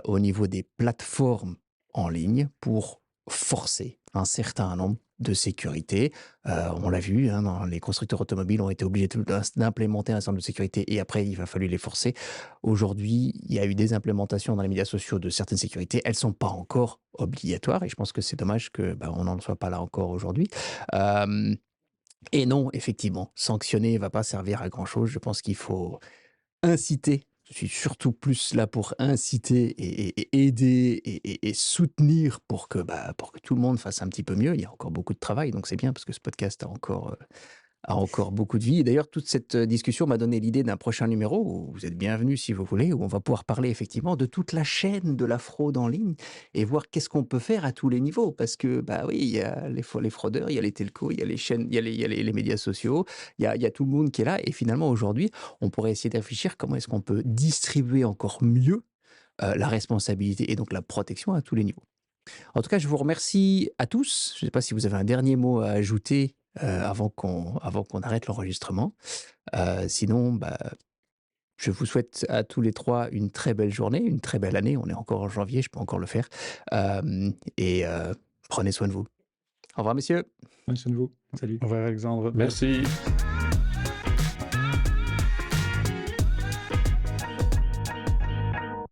au niveau des plateformes en ligne pour forcer un certain nombre de sécurité. On l'a vu, hein, les constructeurs automobiles ont été obligés d'implémenter un certain nombre de sécurité, et après, il va falloir les forcer. Aujourd'hui, il y a eu des implémentations dans les médias sociaux de certaines sécurités. Elles ne sont pas encore obligatoires, et je pense que c'est dommage que bah, on n'en soit pas là encore aujourd'hui. Euh, et non, effectivement, sanctionner ne va pas servir à grand-chose. Je pense qu'il faut inciter. Je suis surtout plus là pour inciter et aider et soutenir pour que tout le monde fasse un petit peu mieux. Il y a encore beaucoup de travail, donc c'est bien parce que ce podcast a encore a encore beaucoup de vie. Et d'ailleurs, toute cette discussion m'a donné l'idée d'un prochain numéro où vous êtes bienvenus si vous voulez, où on va pouvoir parler effectivement de toute la chaîne de la fraude en ligne et voir qu'est-ce qu'on peut faire à tous les niveaux. Parce que, bah oui, il y a les fraudeurs, il y a les telcos, il y a les chaînes, il y a les médias sociaux, il y a tout le monde qui est là. Et finalement, aujourd'hui, on pourrait essayer de réfléchir comment est-ce qu'on peut distribuer encore mieux la responsabilité et donc la protection à tous les niveaux. En tout cas, je vous remercie à tous. Je ne sais pas si vous avez un dernier mot à ajouter avant qu'on arrête l'enregistrement. Sinon, bah, je vous souhaite à tous les trois une très belle journée, une très belle année. On est encore en janvier, je peux encore le faire. Et prenez soin de vous. Au revoir, messieurs. Prenez soin de vous. Salut. Au revoir Alexandre. Merci.